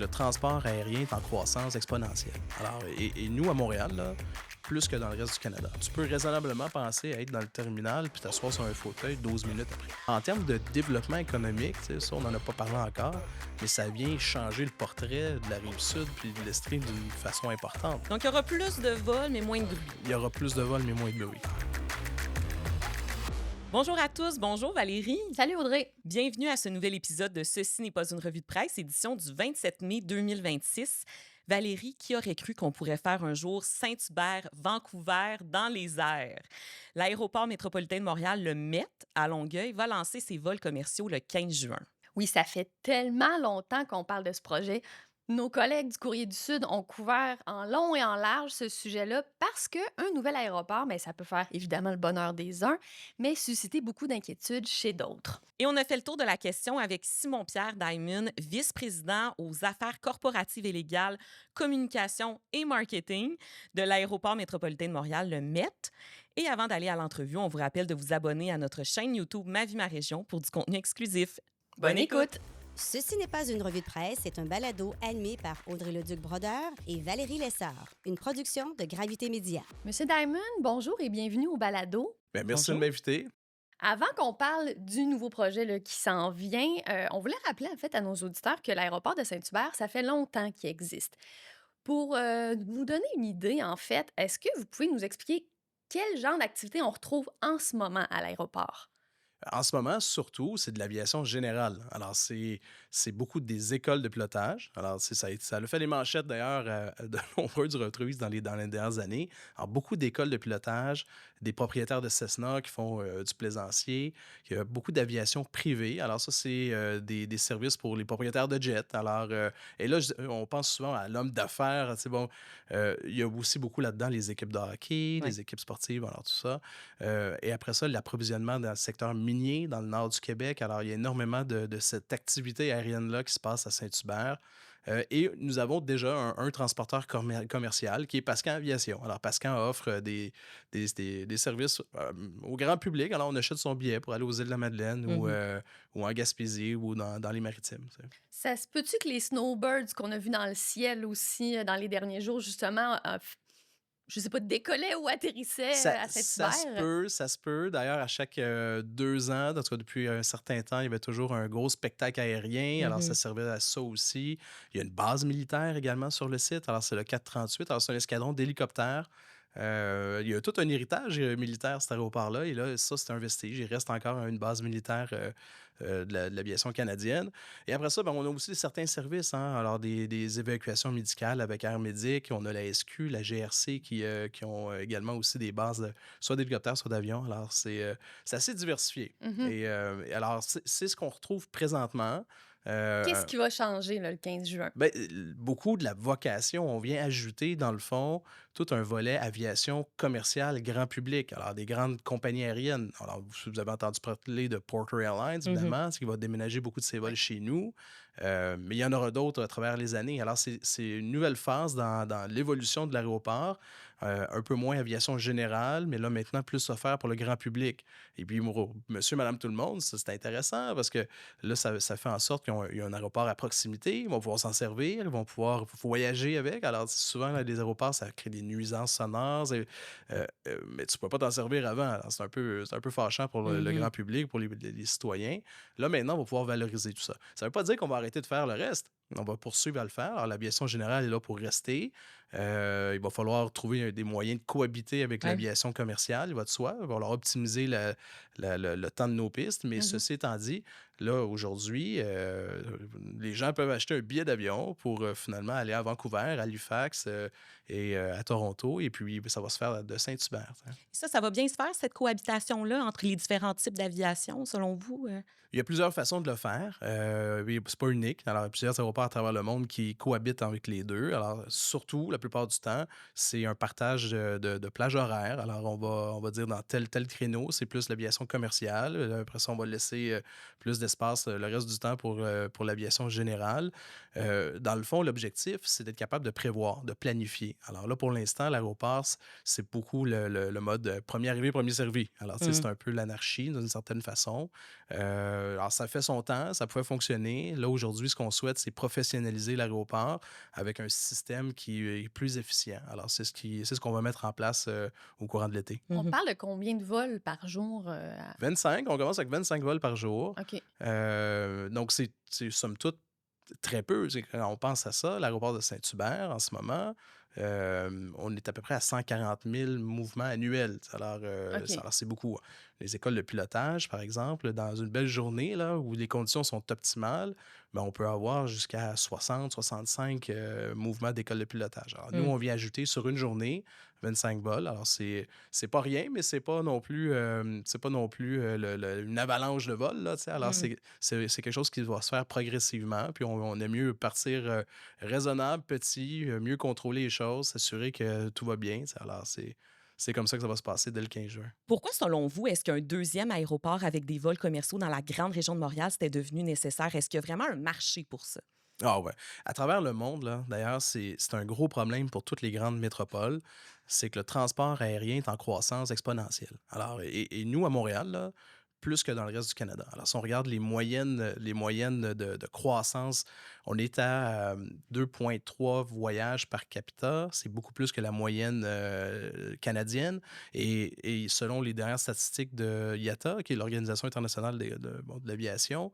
Le transport aérien est en croissance exponentielle. Alors, et nous, à Montréal, là, plus que dans le reste du Canada. Tu peux raisonnablement penser à être dans le terminal puis t'asseoir sur un fauteuil 12 minutes après. En termes de développement économique, tu sais, ça, on n'en a pas parlé encore, mais ça vient changer le portrait de la Rive-Sud puis de l'Estrie d'une façon importante. Donc, il y aura plus de vols, mais moins de bruit. Il y aura plus de vols, mais moins de bruit. Bonjour à tous, bonjour Valérie. Salut Audrey. Bienvenue à ce nouvel épisode de Ceci n'est pas une revue de presse, édition du 27 mai 2026. Valérie, qui aurait cru qu'on pourrait faire un jour Saint-Hubert-Vancouver dans les airs? L'aéroport métropolitain de Montréal, le MET, à Longueuil, va lancer ses vols commerciaux le 15 juin. Oui, ça fait tellement longtemps qu'on parle de ce projet. Nos collègues du Courrier du Sud ont couvert en long et en large ce sujet-là parce qu'un nouvel aéroport, mais ça peut faire évidemment le bonheur des uns, mais susciter beaucoup d'inquiétudes chez d'autres. Et on a fait le tour de la question avec Simon-Pierre Daimon, vice-président aux affaires corporatives et légales, communication et marketing de l'aéroport métropolitain de Montréal, le MET. Et avant d'aller à l'entrevue, on vous rappelle de vous abonner à notre chaîne YouTube Ma vie, ma région pour du contenu exclusif. Bonne écoute! Ceci n'est pas une revue de presse, c'est un balado animé par Audrey Leduc-Brodeur et Valérie Lessard, une production de Gravité Média. Monsieur Diamond, bonjour et bienvenue au balado. Bien, merci Bonjour. de m'inviter. Avant qu'on parle du nouveau projet là, qui s'en vient, on voulait rappeler en fait à nos auditeurs que l'aéroport de Saint-Hubert, ça fait longtemps qu'il existe. Pour vous donner une idée, en fait, est-ce que vous pouvez nous expliquer quel genre d'activité on retrouve en ce moment à l'aéroport? En ce moment, surtout, c'est de l'aviation générale. Alors, c'est beaucoup des écoles de pilotage. Alors, ça a fait les manchettes, d'ailleurs, de nombreuses reprises dans les dernières années. Alors, beaucoup d'écoles de pilotage, des propriétaires de Cessna qui font du plaisancier. Il y a beaucoup d'aviation privée. Alors, ça, c'est des services pour les propriétaires de jets. Alors, et là, on pense souvent à l'homme d'affaires. Tu sais, bon, il y a aussi beaucoup là-dedans les équipes de hockey, Oui. les équipes sportives, alors tout ça. Et après ça, l'approvisionnement dans le secteur minier dans le nord du Québec. Alors, il y a énormément de cette activité aérienne-là qui se passe à Saint-Hubert. Et nous avons déjà un transporteur commercial qui est Pascan Aviation. Alors, Pascan offre des services au grand public. Alors, on achète son billet pour aller aux îles de la Madeleine ou en Gaspésie ou dans les Maritimes. Tu sais. Ça se peut-tu que les snowbirds qu'on a vus dans le ciel aussi dans les derniers jours, justement, je sais pas, décollaient ou atterrissaient à Saint-Hubert? Ça se peut. D'ailleurs, à chaque 2 ans, en tout cas depuis un certain temps, il y avait toujours un gros spectacle aérien. Alors, ça servait à ça aussi. Il y a une base militaire également sur le site. Alors, c'est le 438. Alors, c'est un escadron d'hélicoptères. Il y a tout un héritage militaire, cet aéroport-là. Et là, ça, c'est un vestige. Il reste encore une base militaire de l'aviation canadienne. Et après ça, ben, on a aussi certains services. Hein? Alors, des évacuations médicales avec Air Médic. On a la SQ, la GRC qui ont également aussi des bases, soit d'hélicoptères, soit d'avions. Alors, c'est assez diversifié. Et alors, c'est ce qu'on retrouve présentement. Qu'est-ce qui va changer là, le 15 juin? Ben, beaucoup de la vocation, on vient ajouter, dans le fond, tout un volet aviation commerciale grand public. Alors, des grandes compagnies aériennes. Alors, vous avez entendu parler de Porter Airlines, évidemment, ce qui va déménager beaucoup de ses vols chez nous. Mais il y en aura d'autres à travers les années. Alors, c'est une nouvelle phase dans l'évolution de l'aéroport. Un peu moins aviation générale, mais là, maintenant, plus offert pour le grand public. Et puis, monsieur, madame, tout le monde, ça, c'est intéressant parce que là, ça fait en sorte qu'il y a un aéroport à proximité, ils vont pouvoir s'en servir, ils vont pouvoir voyager avec. Alors, souvent, là, les aéroports, ça crée des nuisances sonores, mais tu ne peux pas t'en servir avant. Alors, c'est un peu fâchant pour le grand public, pour les citoyens. Là, maintenant, on va pouvoir valoriser tout ça. Ça ne veut pas dire qu'on va arrêter de faire le reste. On va poursuivre à le faire. Alors, l'aviation générale est là pour rester. Il va falloir trouver des moyens de cohabiter avec l'aviation commerciale, il va de soi. Il va falloir optimiser le temps de nos pistes. Mais ceci étant dit, là, aujourd'hui, les gens peuvent acheter un billet d'avion pour finalement aller à Vancouver, à Halifax et à Toronto. Et puis, ça va se faire de Saint-Hubert. Hein. Ça va bien se faire, cette cohabitation-là, entre les différents types d'aviation, selon vous? Il y a plusieurs façons de le faire. C'est pas unique. Alors, il y a plusieurs aéroports à travers le monde qui cohabitent avec les deux. Alors, surtout, la plupart du temps, c'est un partage de plages horaires. Alors, on va dire dans tel créneau, c'est plus l'aviation commerciale. Après ça, on va laisser plus d'espace le reste du temps pour l'aviation générale. Dans le fond, l'objectif, c'est d'être capable de prévoir, de planifier. Alors là, pour l'instant, l'aéroport, c'est beaucoup le mode premier arrivé, premier servi. Alors, tu sais, c'est un peu l'anarchie d'une certaine façon. Alors, ça fait son temps, ça pouvait fonctionner. Là, aujourd'hui, ce qu'on souhaite, c'est professionnaliser l'aéroport avec un système qui est plus efficient. Alors, c'est ce qu'on va mettre en place au courant de l'été. On parle de combien de vols par jour? 25, on commence avec 25 vols par jour. OK. Donc, c'est somme toute très peu. Quand on pense à ça, l'aéroport de Saint-Hubert, en ce moment, on est à peu près à 140 000 mouvements annuels. Alors, OK. alors, c'est beaucoup. Les écoles de pilotage, par exemple, dans une belle journée là, où les conditions sont optimales, ben, on peut avoir jusqu'à 60, 65 mouvements d'école de pilotage. Alors, nous, on vient ajouter sur une journée 25 vols. Alors, c'est pas rien, mais c'est pas non plus, une avalanche de vols. Là, tu sais. Alors, c'est quelque chose qui va se faire progressivement. Puis, on aime mieux partir raisonnable, petit, mieux contrôler les choses, s'assurer que tout va bien. Tu sais. Alors, c'est comme ça que ça va se passer dès le 15 juin. Pourquoi, selon vous, est-ce qu'un deuxième aéroport avec des vols commerciaux dans la grande région de Montréal, c'était devenu nécessaire? Est-ce qu'il y a vraiment un marché pour ça? Ah ouais. À travers le monde, là, d'ailleurs, c'est un gros problème pour toutes les grandes métropoles, c'est que le transport aérien est en croissance exponentielle. Alors, et nous, à Montréal, là, plus que dans le reste du Canada. Alors, si on regarde les moyennes de croissance, on est à 2,3 voyages par capita. C'est beaucoup plus que la moyenne canadienne. Et selon les dernières statistiques de IATA, qui est l'Organisation internationale de l'aviation,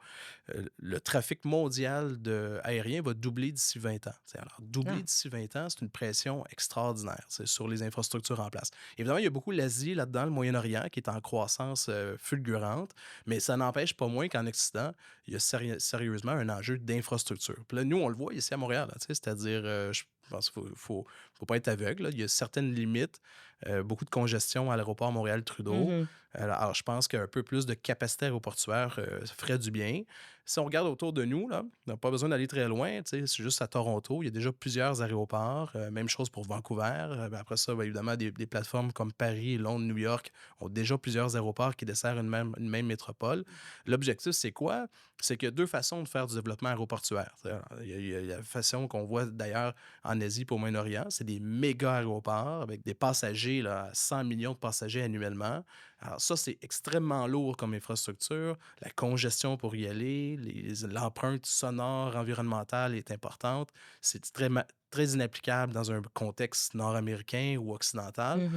le trafic mondial aérien va doubler d'ici 20 ans. Alors, doubler d'ici 20 ans, c'est une pression extraordinaire sur les infrastructures en place. Évidemment, il y a beaucoup l'Asie là-dedans, le Moyen-Orient, qui est en croissance fulgurante, mais ça n'empêche pas moins qu'en Occident, il y a sérieusement un enjeu d'infrastructure. Puis là, nous, on le voit ici à Montréal, là, c'est-à-dire, je pense qu'il faut pas être aveugle. Là. Il y a certaines limites, beaucoup de congestion à l'aéroport Montréal-Trudeau. Alors, je pense qu'un peu plus de capacité aéroportuaire ferait du bien. Si on regarde autour de nous, là, on n'a pas besoin d'aller très loin. C'est juste à Toronto, il y a déjà plusieurs aéroports. Même chose pour Vancouver. Après ça, évidemment, des plateformes comme Paris, Londres, New York ont déjà plusieurs aéroports qui desservent une même métropole. L'objectif, c'est quoi? C'est qu'il y a deux façons de faire du développement aéroportuaire. Il y a la façon qu'on voit d'ailleurs en Asie pour Moyen-Orient, c'est des méga aéroports avec des passagers, là, 100 millions de passagers annuellement. Alors ça, c'est extrêmement lourd comme infrastructure. La congestion pour y aller, l'empreinte sonore, environnementale est importante. C'est très inapplicable dans un contexte nord-américain ou occidental.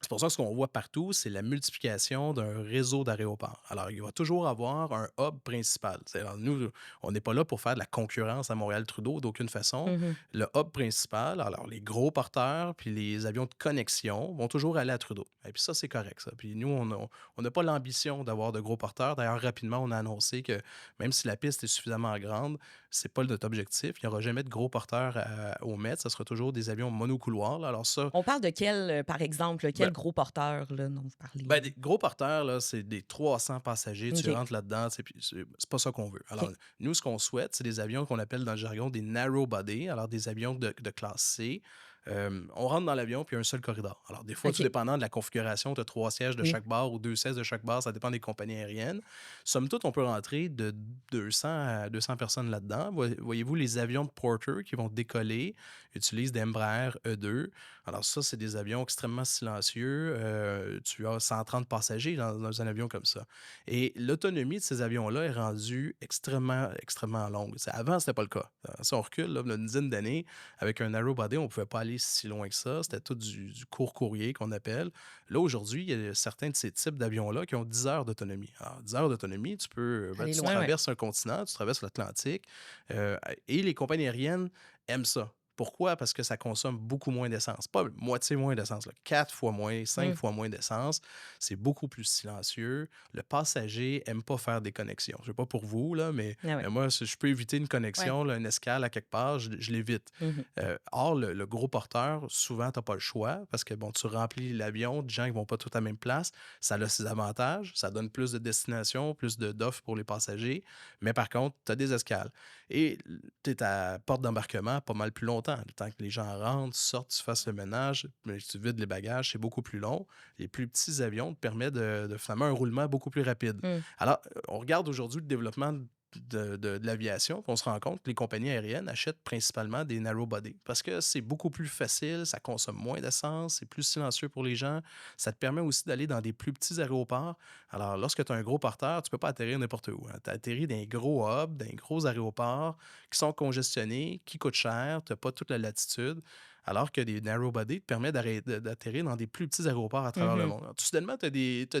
C'est pour ça que ce qu'on voit partout, c'est la multiplication d'un réseau d'aéroports. Alors, il va toujours avoir un hub principal. Alors, nous, on n'est pas là pour faire de la concurrence à Montréal-Trudeau d'aucune façon. Le hub principal, alors les gros porteurs puis les avions de connexion vont toujours aller à Trudeau. Et puis ça, c'est correct, ça. Puis nous, on n'a pas l'ambition d'avoir de gros porteurs. D'ailleurs, rapidement, on a annoncé que même si la piste est suffisamment grande, c'est pas notre objectif. Il n'y aura jamais de gros porteurs au Met. Ce sera toujours des avions monocouloirs. Là. Alors ça... On parle de quel, par exemple, quel gros porteur là, dont vous parlez? Ben, des gros porteurs, là, c'est des 300 passagers. Tu rentres là-dedans, puis c'est pas ça qu'on veut. Alors, nous, ce qu'on souhaite, c'est des avions qu'on appelle dans le jargon des narrow body, alors des avions de classe C. On rentre dans l'avion, puis il y a un seul corridor. Alors, des fois, tout dépendant de la configuration, tu as 3 sièges de chaque bord ou 2 sièges de chaque bord, ça dépend des compagnies aériennes. Somme toute, on peut rentrer de 200 à 200 personnes là-dedans. Voyez-vous, les avions de Porter qui vont décoller utilisent des Embraer E2. Alors ça, c'est des avions extrêmement silencieux. Tu as 130 passagers dans un avion comme ça. Et l'autonomie de ces avions-là est rendue extrêmement, extrêmement longue. Avant, ce n'était pas le cas. Si on recule, là, une dizaine d'années, avec un narrow body, on ne pouvait pas aller si loin que ça. C'était tout du court courrier qu'on appelle. Là, aujourd'hui, il y a certains de ces types d'avions-là qui ont 10 heures d'autonomie. Alors, 10 heures d'autonomie, tu traverses un continent, tu traverses l'Atlantique. Et les compagnies aériennes aiment ça. Pourquoi? Parce que ça consomme beaucoup moins d'essence. Pas moitié moins d'essence, là. 4 fois moins, 5 fois moins d'essence. C'est beaucoup plus silencieux. Le passager n'aime pas faire des connexions. Je ne sais pas pour vous, là, mais moi, si je peux éviter une connexion, là, une escale à quelque part, je l'évite. Or, le gros porteur, souvent, tu n'as pas le choix parce que bon, tu remplis l'avion de gens qui ne vont pas tous à la même place. Ça a ses avantages. Ça donne plus de destinations, plus d'offres pour les passagers. Mais par contre, tu as des escales. Et tu es à porte d'embarquement pas mal plus longtemps. Le temps que les gens rentrent, sortent, tu fasses le ménage, tu vides les bagages, c'est beaucoup plus long. Les plus petits avions te permettent de finalement un roulement beaucoup plus rapide. Alors, on regarde aujourd'hui le développement de l'aviation, on se rend compte que les compagnies aériennes achètent principalement des narrow body parce que c'est beaucoup plus facile, ça consomme moins d'essence, c'est plus silencieux pour les gens. Ça te permet aussi d'aller dans des plus petits aéroports. Alors, lorsque tu as un gros porteur, tu peux pas atterrir n'importe où, hein. Tu atterris dans des gros hubs, dans des gros aéroports qui sont congestionnés, qui coûtent cher, tu n'as pas toute la latitude. Alors que des narrow body te permettent d'atterrir dans des plus petits aéroports à travers le Mhm. monde. Alors, tout soudainement, tu as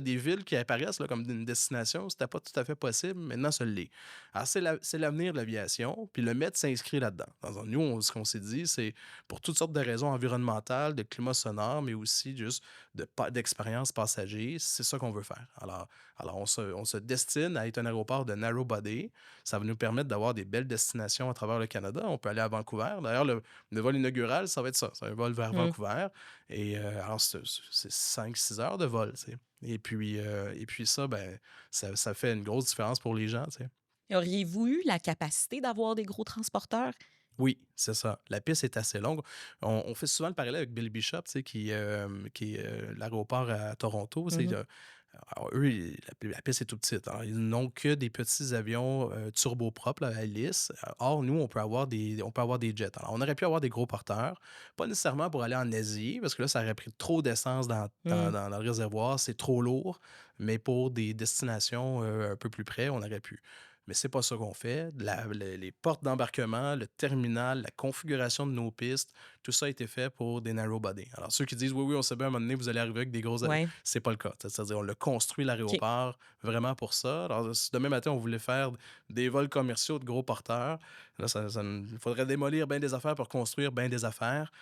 des villes qui apparaissent là, comme une destination. C'était pas tout à fait possible. Maintenant, ça l'est. Alors, c'est l'avenir de l'aviation. Puis le MET s'inscrit là-dedans. Nous, ce qu'on s'est dit, c'est pour toutes sortes de raisons environnementales, de climat sonore, mais aussi juste d'expérience passager. C'est ça qu'on veut faire. Alors on se destine à être un aéroport de narrow body. Ça va nous permettre d'avoir des belles destinations à travers le Canada. On peut aller à Vancouver. D'ailleurs, le vol inaugural, ça va être ça. C'est un vol vers Mm. Vancouver. Et alors, c'est 5-6 heures de vol, tu sais. Et puis ça, ben, ça fait une grosse différence pour les gens, tu sais. Auriez-vous eu la capacité d'avoir des gros transporteurs? Oui, c'est ça. La piste est assez longue. On fait souvent le parallèle avec Bill Bishop, tu sais, qui est l'aéroport à Toronto. Tu sais, Mhm. alors, eux, la piste est tout petite. Alors, ils n'ont que des petits avions turbopropres là, à hélice. Or, nous, on peut avoir des jets. Alors, on aurait pu avoir des gros porteurs, pas nécessairement pour aller en Asie, parce que là, ça aurait pris trop d'essence Mm. dans le réservoir. C'est trop lourd. Mais pour des destinations un peu plus près, on aurait pu. Mais c'est pas ça qu'on fait. Les portes d'embarquement, le terminal, la configuration de nos pistes, tout ça a été fait pour des narrow body. Alors, ceux qui disent oui, oui, on sait bien, à un moment donné, vous allez arriver avec des gros avions, Ouais. c'est pas le cas. C'est-à-dire, on l'a construit OK. l'aéroport vraiment pour ça. Alors, si demain matin, on voulait faire des vols commerciaux de gros porteurs, là, il faudrait démolir bien des affaires pour construire bien des affaires.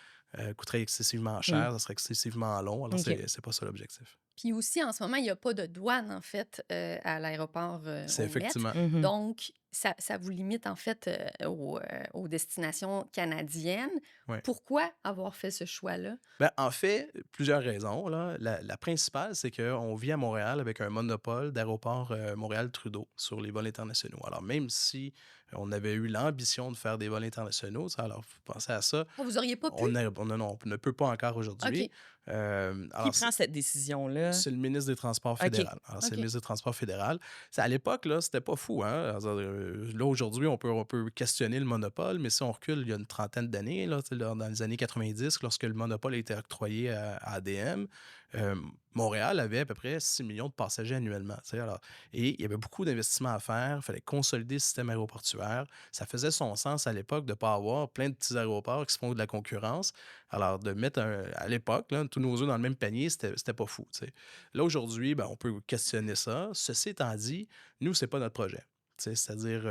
Coûterait excessivement Mm. cher, ça serait excessivement long. Alors, OK. c'est pas ça l'objectif. Puis aussi, en ce moment, il n'y a pas de douane, en fait, à l'aéroport C'est au Met. effectivement. Mhm. Donc, ça vous limite, en fait, aux destinations canadiennes. Ouais. Pourquoi avoir fait ce choix-là? Ben, en fait, plusieurs raisons, là. La principale, c'est qu'on vit à Montréal avec un monopole d'aéroport Montréal-Trudeau sur les vols internationaux. Alors, même si on avait eu l'ambition de faire des vols internationaux, ça, alors, vous pensez à ça, Ah, vous n'auriez pas pu? non, on ne peut pas encore OK. aujourd'hui. Qui Alors, prend cette décision-là? c'est le ministre des Transports OK. fédéral. Alors, c'est le OK. ministre des Transports fédéral. À l'époque, là, c'était pas fou, hein? Alors, là, aujourd'hui, on peut questionner le monopole, mais si on recule il y a une trentaine d'années, là, tu sais, là, dans les années 90, lorsque le monopole a été octroyé à ADM, euh, Montréal avait à peu près 6 millions de passagers annuellement. Tu sais, alors, et il y avait beaucoup d'investissements à faire. Il fallait consolider le système aéroportuaire. Ça faisait son sens à l'époque de ne pas avoir plein de petits aéroports qui se font de la concurrence. Alors, de mettre à l'époque, là, tous nos œufs dans le même panier, c'était pas fou. Tu sais. Là, aujourd'hui, ben, on peut questionner ça. Ceci étant dit, nous, c'est pas notre projet. Tu sais, c'est-à-dire,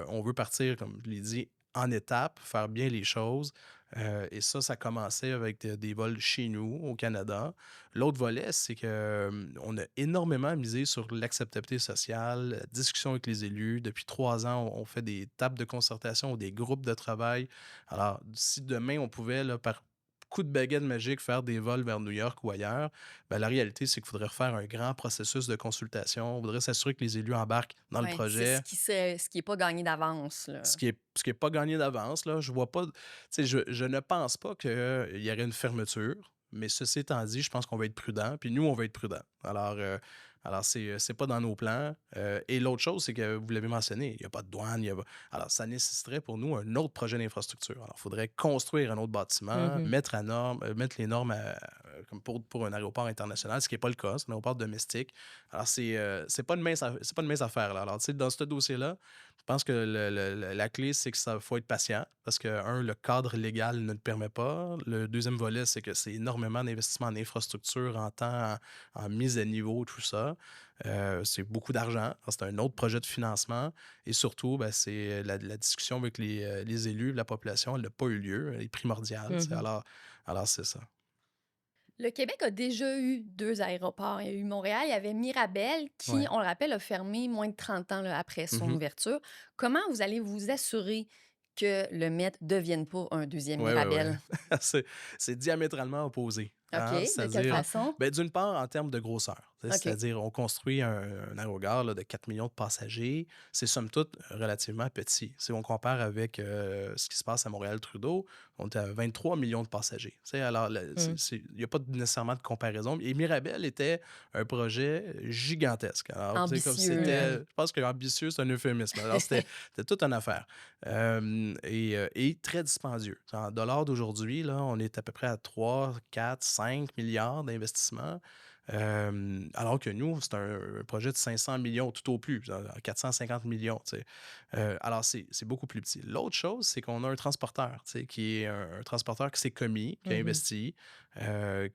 on veut partir, comme je l'ai dit, en étapes, faire bien les choses. Et ça commençait avec des vols chez nous, au Canada. L'autre volet, c'est qu'on a énormément misé sur l'acceptabilité sociale, la discussion avec les élus. Depuis 3 ans, on fait des tables de concertation ou des groupes de travail. Alors, si demain, on pouvait, là, par coup de baguette magique, faire des vols vers New York ou ailleurs, ben, la réalité, c'est qu'il faudrait refaire un grand processus de consultation. On voudrait s'assurer que les élus embarquent dans le Oui, c'est projet. ce qui est pas gagné d'avance, là. Ce qui est pas gagné d'avance, là, je vois pas. Tu sais, je ne pense pas qu'il y aurait une fermeture, mais ceci étant dit, je pense qu'on va être prudent, puis nous, on va être prudent. Alors c'est pas dans nos plans. Et l'autre chose, c'est que vous l'avez mentionné, il n'y a pas de douane. Alors, ça nécessiterait pour nous un autre projet d'infrastructure. Alors, il faudrait construire un autre bâtiment, Mhm. mettre les normes comme pour un aéroport international, ce qui n'est pas le cas, c'est un aéroport domestique. Alors, c'est pas une mince affaire. Là. Alors, tu sais, dans ce dossier-là, je pense que la clé, c'est que ça faut être patient parce que, le cadre légal ne le permet pas. Le deuxième volet, c'est que c'est énormément d'investissement en infrastructure, en temps, en mise à niveau, tout ça. C'est beaucoup d'argent. Alors, c'est un autre projet de financement. Et surtout, ben, c'est la discussion avec les élus, la population, elle n'a pas eu lieu. Elle est primordiale. Tu sais. Mhm. Alors, c'est ça. Le Québec a déjà eu 2 aéroports. Il y a eu Montréal, il y avait Mirabel qui, Ouais. on le rappelle, a fermé moins de 30 ans là, après son Mhm. ouverture. Comment vous allez vous assurer que le Met ne devienne pas un deuxième Ouais, ouais, ouais. Mirabel? c'est, c'est diamétralement opposé. OK. De quelle C'est-à-dire, façon? d'une part, en termes de grosseur. OK. C'est-à-dire, on construit un aérogare là, de 4 millions de passagers. C'est somme toute relativement petit. Si on compare avec ce qui se passe à Montréal-Trudeau, on est à 23 millions de passagers. Alors, Mm. il n'y a pas nécessairement de comparaison. Et Mirabel était un projet gigantesque. Alors, comme Ambitieux, c'était, là. je pense que ambitieux, c'est un euphémisme. Alors, c'était toute une affaire. Et très dispendieux. En dollars d'aujourd'hui, là, on est à peu près à 3, 4, 5 milliards d'investissements. Alors que nous, c'est un projet de 500 millions tout au plus, 450 millions. Alors, c'est beaucoup plus petit. L'autre chose, c'est qu'on a un transporteur, qui est un transporteur qui s'est commis, qui a investi,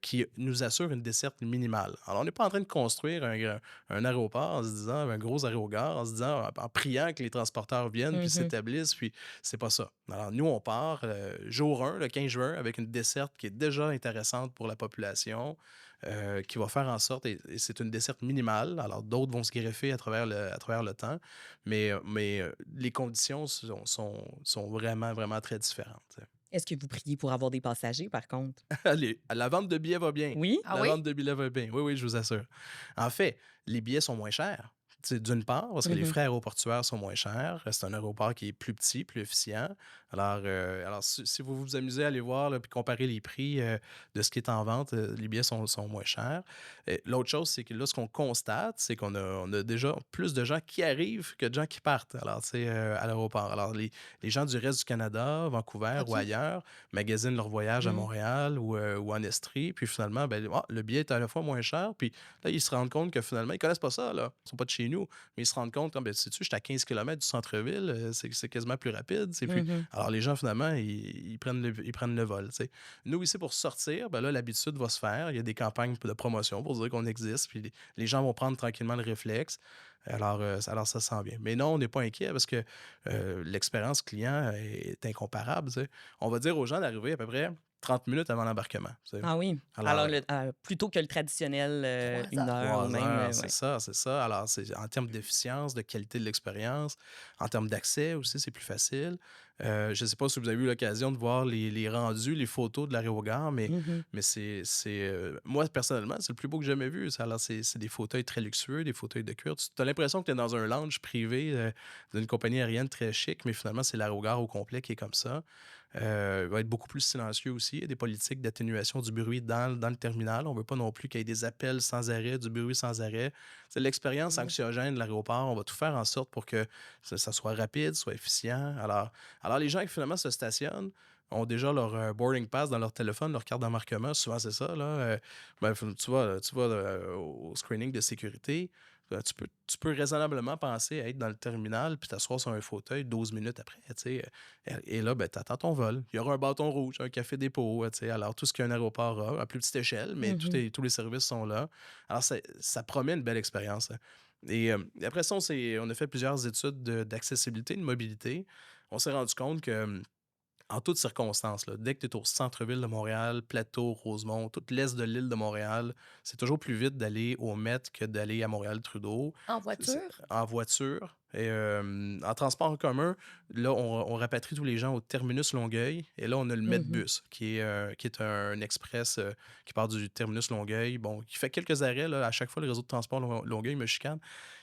qui nous assure une desserte minimale. Alors, on n'est pas en train de construire un aéroport en se disant, un gros aérogare, en se disant, en priant que les transporteurs viennent puis Mhm. s'établissent, puis c'est pas ça. Alors, nous, on part jour 1, le 15 juin, avec une desserte qui est déjà intéressante pour la population, qui va faire en sorte, et c'est une desserte minimale, alors d'autres vont se greffer à travers le temps, mais les conditions sont vraiment, vraiment très différentes. Est-ce que vous priez pour avoir des passagers, par contre? La vente de billets va bien. Oui? Ah La oui? vente de billets va bien. Oui, oui, je vous assure. En fait, les billets sont moins chers. D'une part, parce que les Mhm. frais aéroportuaires sont moins chers. C'est un aéroport qui est plus petit, plus efficient. Alors si vous vous amusez à aller voir là, puis comparer les prix de ce qui est en vente, les billets sont moins chers. L'autre chose, c'est que là, ce qu'on constate, c'est qu'on a déjà plus de gens qui arrivent que de gens qui partent. Alors, à l'aéroport. Alors, les gens du reste du Canada, Vancouver ou OK. ailleurs, magasinent leur voyage à Mm. Montréal ou en Estrie. Puis finalement, le billet est à la fois moins cher. Puis là, ils se rendent compte que finalement, ils connaissent pas ça. Là. Ils sont pas de chez nous. Mais ils se rendent compte, sais-tu, je suis à 15 km du centre-ville. C'est quasiment plus rapide. Mhm. Alors, les gens, finalement, ils prennent le vol. T'sais. Nous, ici, pour sortir, là, l'habitude va se faire. Il y a des campagnes de promotion pour dire qu'on existe. Puis les gens vont prendre tranquillement le réflexe. Alors ça s'en vient. Mais non, on n'est pas inquiet parce que l'expérience client est incomparable. T'sais. On va dire aux gens d'arriver à peu près 30 minutes avant l'embarquement. T'sais. Ah oui. Alors, Alors, plutôt que le traditionnel 3 1 heures. heure ou 3 même. heures, c'est Ouais. ça, c'est ça. Alors, c'est en termes d'efficience, de qualité de l'expérience, en termes d'accès aussi, c'est plus facile. Je ne sais pas si vous avez eu l'occasion de voir les rendus, les photos de l'aérogare, Mhm. mais moi, personnellement, c'est le plus beau que j'ai jamais vu. Alors, c'est des fauteuils très luxueux, des fauteuils de cuir. Tu as l'impression que tu es dans un lounge privé d'une compagnie aérienne très chic, mais finalement, c'est l'aérogare au complet qui est comme ça. Il va être beaucoup plus silencieux aussi. Il y a des politiques d'atténuation du bruit dans le terminal. On ne veut pas non plus qu'il y ait des appels sans arrêt, du bruit sans arrêt. C'est l'expérience anxiogène de l'aéroport. On va tout faire en sorte pour que ça soit rapide, soit efficient. Alors les gens qui finalement se stationnent ont déjà leur boarding pass dans leur téléphone, leur carte d'embarquement. Souvent, c'est ça. Là. Tu vas au screening de sécurité. Tu peux raisonnablement penser à être dans le terminal puis t'asseoir sur un fauteuil 12 minutes après. Et là, tu attends ton vol. Il y aura un bâton rouge, un café dépôt. Alors, tout ce qu'un aéroport a, à plus petite échelle, mais Mhm. tous les services sont là. Alors, ça promet une belle expérience. Hein. Et après ça, on a fait plusieurs études d'accessibilité, de mobilité. On s'est rendu compte que en toutes circonstances, là, dès que tu es au centre-ville de Montréal, Plateau, Rosemont, tout l'est de l'île de Montréal, c'est toujours plus vite d'aller au Met que d'aller à Montréal-Trudeau. En voiture? En voiture. Et en transport en commun, là, on rapatrie tous les gens au terminus Longueuil. Et là, on a le Mhm. Medbus, qui est un express qui part du terminus Longueuil. Bon, qui fait quelques arrêts. Là, à chaque fois, le réseau de transport Longueuil me chicane.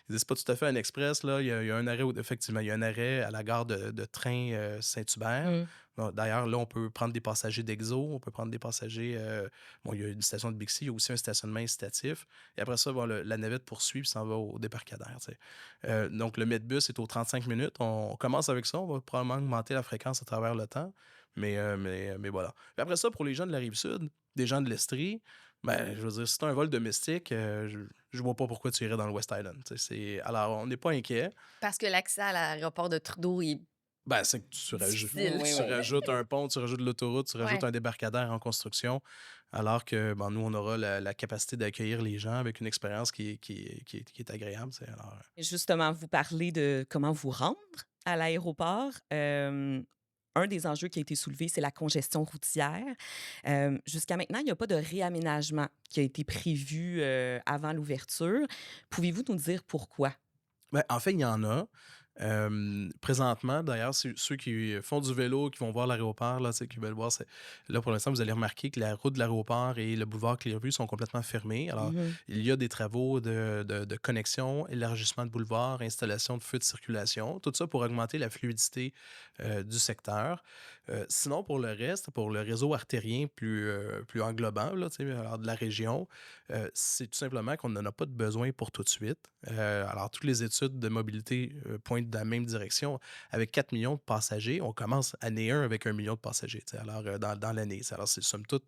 Ils disent, c'est pas tout à fait un express. Là. Il y a un arrêt, effectivement, il y a un arrêt à la gare de train Saint-Hubert. Mm. Bon, d'ailleurs, là, on peut prendre des passagers d'Exo, on peut prendre des passagers. Bon, il y a une station de Bixi, il y a aussi un stationnement incitatif. Et après ça, la navette poursuit puis s'en va au débarcadère. Donc, le Medbus est aux 35 minutes. On commence avec ça. On va probablement augmenter la fréquence à travers le temps. Mais voilà. Puis après ça, pour les gens de la Rive-Sud, des gens de l'Estrie, je veux dire, si c'est un vol domestique, je vois pas pourquoi tu irais dans le West Island. Alors, on n'est pas inquiet. Parce que l'accès à l'aéroport de Trudeau est C'est que difficile. Oui, tu oui. rajoutes un pont, tu rajoutes de l'autoroute, tu rajoutes Ouais. un débarcadère en construction, alors que nous, on aura la capacité d'accueillir les gens avec une expérience qui est agréable. Alors, Justement, vous parlez de comment vous rendre à l'aéroport. Un des enjeux qui a été soulevé, c'est la congestion routière. Jusqu'à maintenant, il n'y a pas de réaménagement qui a été prévu avant l'ouverture. Pouvez-vous nous dire pourquoi? en fait, il y en a. Présentement, d'ailleurs, ceux qui font du vélo, qui vont voir l'aéroport, là, tu sais, qui veulent voir, là, pour l'instant, vous allez remarquer que la route de l'aéroport et le boulevard Clearview sont complètement fermés. Alors, Mhm. il y a des travaux de connexion, élargissement de boulevard, installation de feux de circulation, tout ça pour augmenter la fluidité du secteur. Sinon, pour le reste, pour le réseau artérien plus englobant là, tu sais, alors de la région, c'est tout simplement qu'on n'en a pas de besoin pour tout de suite. Alors, toutes les études de mobilité pointent dans la même direction. Avec 4 millions de passagers, on commence année 1 avec 1 million de passagers, tu sais, alors, dans l'année. Alors, c'est somme toute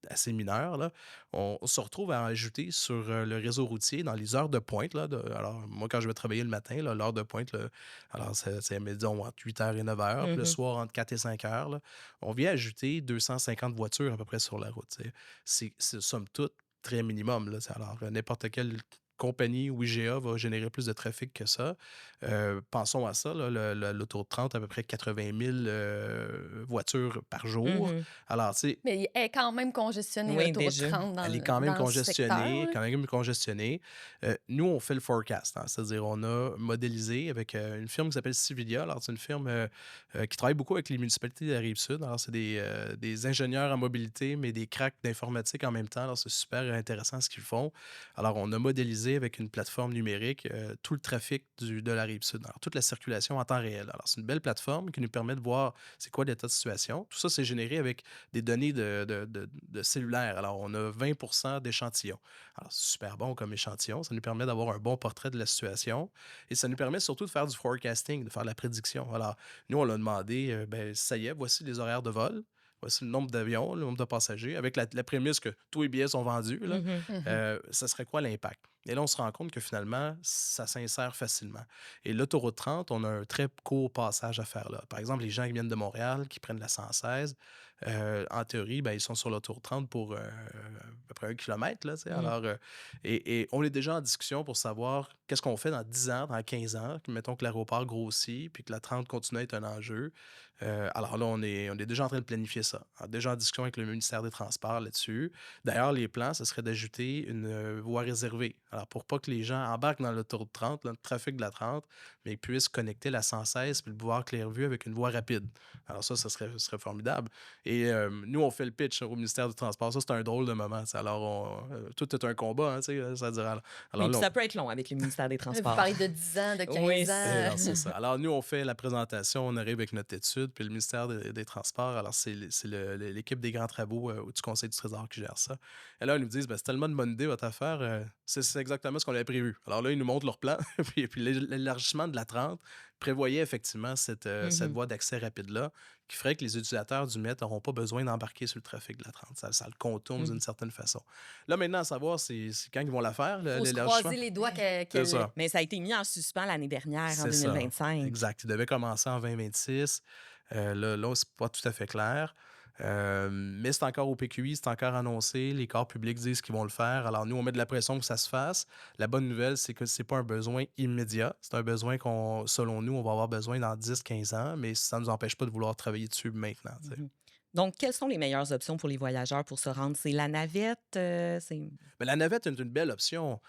assez mineur. Là. On se retrouve à ajouter sur le réseau routier dans les heures de pointe. Alors, moi, quand je vais travailler le matin, là, l'heure de pointe, là, alors c'est disons, entre 8 h et 9 h, puis le Mhm. soir entre 4 et 5 h, là, on vient ajouter 250 voitures à peu près sur la route. Tu sais. C'est somme toute très minimum. Là. Alors, n'importe quelle compagnie ou IGA va générer plus de trafic que ça. Pensons à ça, là, l'autoroute 30, à peu près 80 000 voitures par jour. Mhm. Alors, tu sais, Mais elle est quand même congestionnée, Oui, l'autoroute déjà. 30 elle est quand même dans le secteur, congestionnée, là. quand même congestionnée. Nous, on fait le forecast, hein, c'est-à-dire on a modélisé avec une firme qui s'appelle Civilia. Alors, c'est une firme qui travaille beaucoup avec les municipalités de la Rive-Sud. Alors, c'est des ingénieurs en mobilité, mais des cracks d'informatique en même temps. Alors, c'est super intéressant ce qu'ils font. Alors, on a modélisé avec une plateforme numérique tout le trafic de la Rive-Sud. Alors, toute la circulation en temps réel. Alors, c'est une belle plateforme qui nous permet de voir c'est quoi l'état de situation. Tout ça, c'est généré avec des données de cellulaire. Alors, on a 20 d'échantillons. Alors, c'est super bon comme échantillon. Ça nous permet d'avoir un bon portrait de la situation et ça nous permet surtout de faire du forecasting, de faire de la prédiction. Alors, nous, on l'a demandé, ben, ça y est, voici les horaires de vol. Voici le nombre d'avions, le nombre de passagers, avec la prémisse que tous les billets sont vendus. Là, Mhm. Mhm. ça serait quoi l'impact? Et là, on se rend compte que finalement, ça s'insère facilement. Et l'autoroute 30, on a un très court passage à faire là. Par exemple, les gens qui viennent de Montréal, qui prennent la 116, en théorie, ben, ils sont sur l'autoroute 30 pour à peu près 1 kilomètre. Là, tu sais. Mhm. Alors, et on est déjà en discussion pour savoir qu'est-ce qu'on fait dans 10 ans, dans 15 ans. Mettons que l'aéroport grossit, puis que la 30 continue à être un enjeu. Alors là, on est déjà en train de planifier ça. Alors, déjà en discussion avec le ministère des Transports là-dessus. D'ailleurs, les plans, ce serait d'ajouter une voie réservée. Alors, pour pas que les gens embarquent dans l'autoroute 30, là, le trafic de la 30, mais ils puissent connecter la 116 puis le boulevard Clairvue avec une voie rapide. Alors ça serait formidable. Et nous, on fait le pitch au ministère du Transport. Ça, c'est un drôle de moment. T'sais. Alors, tout est un combat, hein, tu sais, ça dira. Alors Oui, puis là, ça peut être long avec le ministère des Là, vous Transports. parlez de 10 ans, de Oui, 15 ans. alors, c'est ça. Alors, nous, on fait la présentation, on arrive avec notre étude, puis le ministère des Transports, alors c'est l'équipe des grands travaux du Conseil du Trésor qui gère ça. Et là, ils nous disent, ben, c'est tellement une bonne idée, votre affaire, c'est exactement ce qu'on avait prévu. Alors là, ils nous montrent leur plan, puis l'élargissement de la 30 prévoyait effectivement cette Mhm. voie d'accès rapide-là, qui ferait que les utilisateurs du MET n'auront pas besoin d'embarquer sur le trafic de la 30. Ça le contourne d'une Mhm. certaine façon. Là, maintenant, à savoir, c'est quand ils vont la faire, Faut se l'élargissement. croiser les doigts C'est qu'elle l'ait. ça. Mais ça a été mis en suspens l'année dernière, en C'est ça, 2025. exact. Il devait commencer en 2026. Là, c'est pas tout à fait clair. Mais c'est encore au PQI, c'est encore annoncé. Les corps publics disent qu'ils vont le faire. Alors, nous, on met de la pression pour que ça se fasse. La bonne nouvelle, c'est que c'est pas un besoin immédiat. C'est un besoin qu'on, selon nous, on va avoir besoin dans 10-15 ans, mais ça ne nous empêche pas de vouloir travailler dessus maintenant. Tu sais. Mhm. Donc, quelles sont les meilleures options pour les voyageurs pour se rendre? C'est la navette? Mais la navette est une belle option.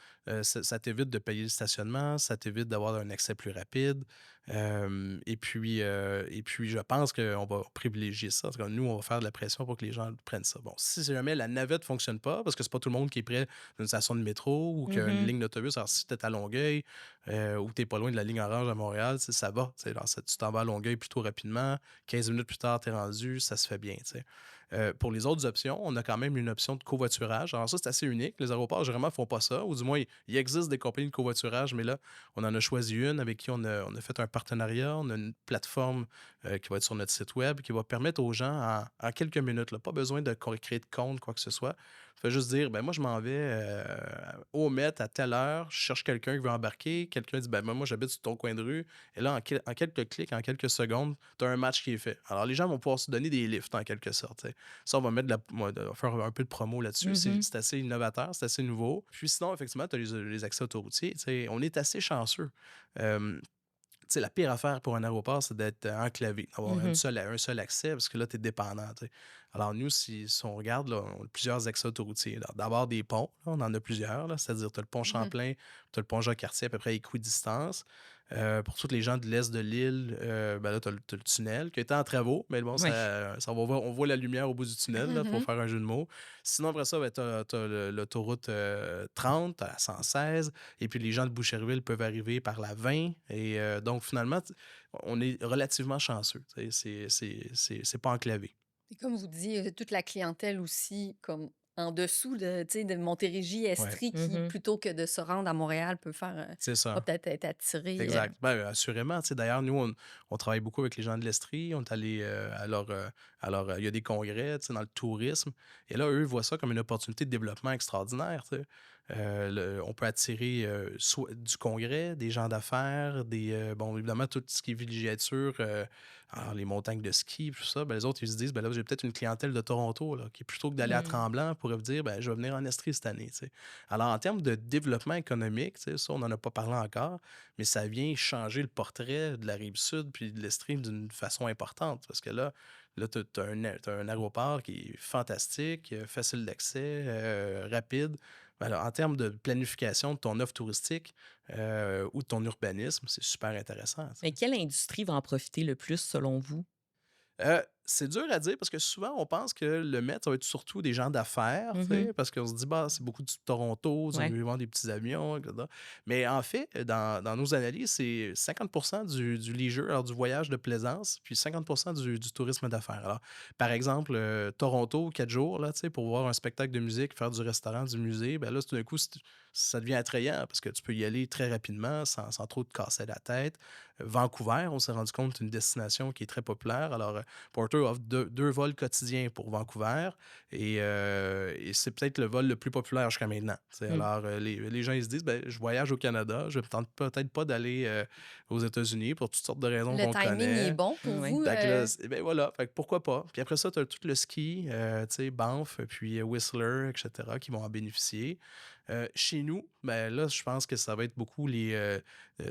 Ça t'évite de payer le stationnement, ça t'évite d'avoir un accès plus rapide. Et puis, je pense qu'on va privilégier ça. En tout cas, nous, on va faire de la pression pour que les gens prennent ça. Bon, si jamais la navette ne fonctionne pas, parce que c'est pas tout le monde qui est près d'une station de métro ou qui a une Mhm. ligne d'autobus, alors si tu es à Longueuil ou tu n'es pas loin de la ligne orange à Montréal, ça va. Alors, tu t'en vas à Longueuil plutôt rapidement. 15 minutes plus tard, tu es rendu, ça se fait bien. T'sais. Pour les autres options, on a quand même une option de covoiturage. Alors ça, c'est assez unique. Les aéroports, généralement, ne font pas ça. Ou du moins, il existe des compagnies de covoiturage, mais là, on en a choisi une avec qui on a fait un partenariat. On a une plateforme qui va être sur notre site web qui va permettre aux gens, en quelques minutes, là, pas besoin de créer de compte, quoi que ce soit. Ça fait juste dire, ben moi, je m'en vais au Met à telle heure, je cherche quelqu'un qui veut embarquer. Quelqu'un dit, ben moi, j'habite sur ton coin de rue. Et là, en quelques clics, en quelques secondes, tu as un match qui est fait. Alors, les gens vont pouvoir se donner des lifts, en quelque sorte. T'sais. Ça, on va faire un peu de promo là-dessus. Mhm. C'est assez innovateur, c'est assez nouveau. Puis sinon, effectivement, tu as les accès autoroutiers. T'sais, on est assez chanceux. Tu sais, la pire affaire pour un aéroport, c'est d'être enclavé, d'avoir Mhm. un seul accès, parce que là, tu es dépendant. Tu sais. Alors, nous, si on regarde, là, on a plusieurs accès autoroutiers. D'abord, des ponts, là, on en a plusieurs, là, c'est-à-dire tu as le pont Mhm. Champlain, tu as le pont Jacques-Cartier à peu près à équidistance. Pour tous les gens de l'est de l'île, ben là, tu as, le tunnel qui était en travaux, mais bon, Oui. on voit la lumière au bout du tunnel, là, pour faire un jeu de mots. Sinon, après ça, ben, tu as l'autoroute 30 à 116, et puis les gens de Boucherville peuvent arriver par la 20. Et donc, finalement, on est relativement chanceux. Tu sais, c'est pas enclavé. Et comme vous dites, toute la clientèle aussi, comme en dessous de, tu sais, de Montérégie, Ouais, Estrie, qui, Mhm. plutôt que de se rendre à Montréal, peut faire, c'est va ça. peut-être être attiré. Exact. Ben, assurément. Tu sais, d'ailleurs, nous, on travaille beaucoup avec les gens de l'Estrie. On est allé il y a des congrès, tu sais, dans le tourisme. Et là, eux voient ça comme une opportunité de développement extraordinaire. Tu sais. On peut attirer soit du congrès, des gens d'affaires, bon, évidemment, tout ce qui est villégiature, alors les montagnes de ski, tout ça. Ben, les autres, ils se disent, ben là, j'ai peut-être une clientèle de Toronto, là, qui, plutôt que d'aller à Mm. Tremblant, pourrait vous dire, ben, je vais venir en Estrie cette année. Tu sais. Alors, en termes de développement économique, tu sais, ça, on n'en a pas parlé encore, mais ça vient changer le portrait de la Rive-Sud puis de l'Estrie d'une façon importante. Parce que là t'as un aéroport qui est fantastique, facile d'accès, rapide. Ben alors, en termes de planification de ton offre touristique ou de ton urbanisme, c'est super intéressant. Tu sais. Mais quelle industrie va en profiter le plus selon vous? C'est dur à dire parce que souvent, on pense que le Met, ça va être surtout des gens d'affaires, tu Mhm. sais, parce qu'on se dit, bah, c'est beaucoup de Toronto, ils Ouais. vont vendre des petits avions, etc. Mais en fait, dans nos analyses, c'est 50 du leisure, alors du voyage de plaisance, puis 50 du tourisme d'affaires. Alors, par exemple, Toronto, 4 jours, là, tu sais, pour voir un spectacle de musique, faire du restaurant, du musée, ben là, tout d'un coup, ça devient attrayant parce que tu peux y aller très rapidement sans trop te casser la tête. Vancouver, on s'est rendu compte, c'est une destination qui est très populaire. Alors, Porter offre deux vols quotidiens pour Vancouver et c'est peut-être le vol le plus populaire jusqu'à maintenant. Tu sais. Mm. Alors, les gens, ils se disent, ben, je voyage au Canada, je ne tente peut-être pas d'aller aux États-Unis pour toutes sortes de raisons Le qu'on timing est connaît. bon pour Oui. vous. Fait que là, ben voilà, fait que pourquoi pas. Puis après ça, tu as tout le ski, tu sais, Banff, puis Whistler, etc., qui vont en bénéficier. Chez nous, ben là, je pense que ça va être beaucoup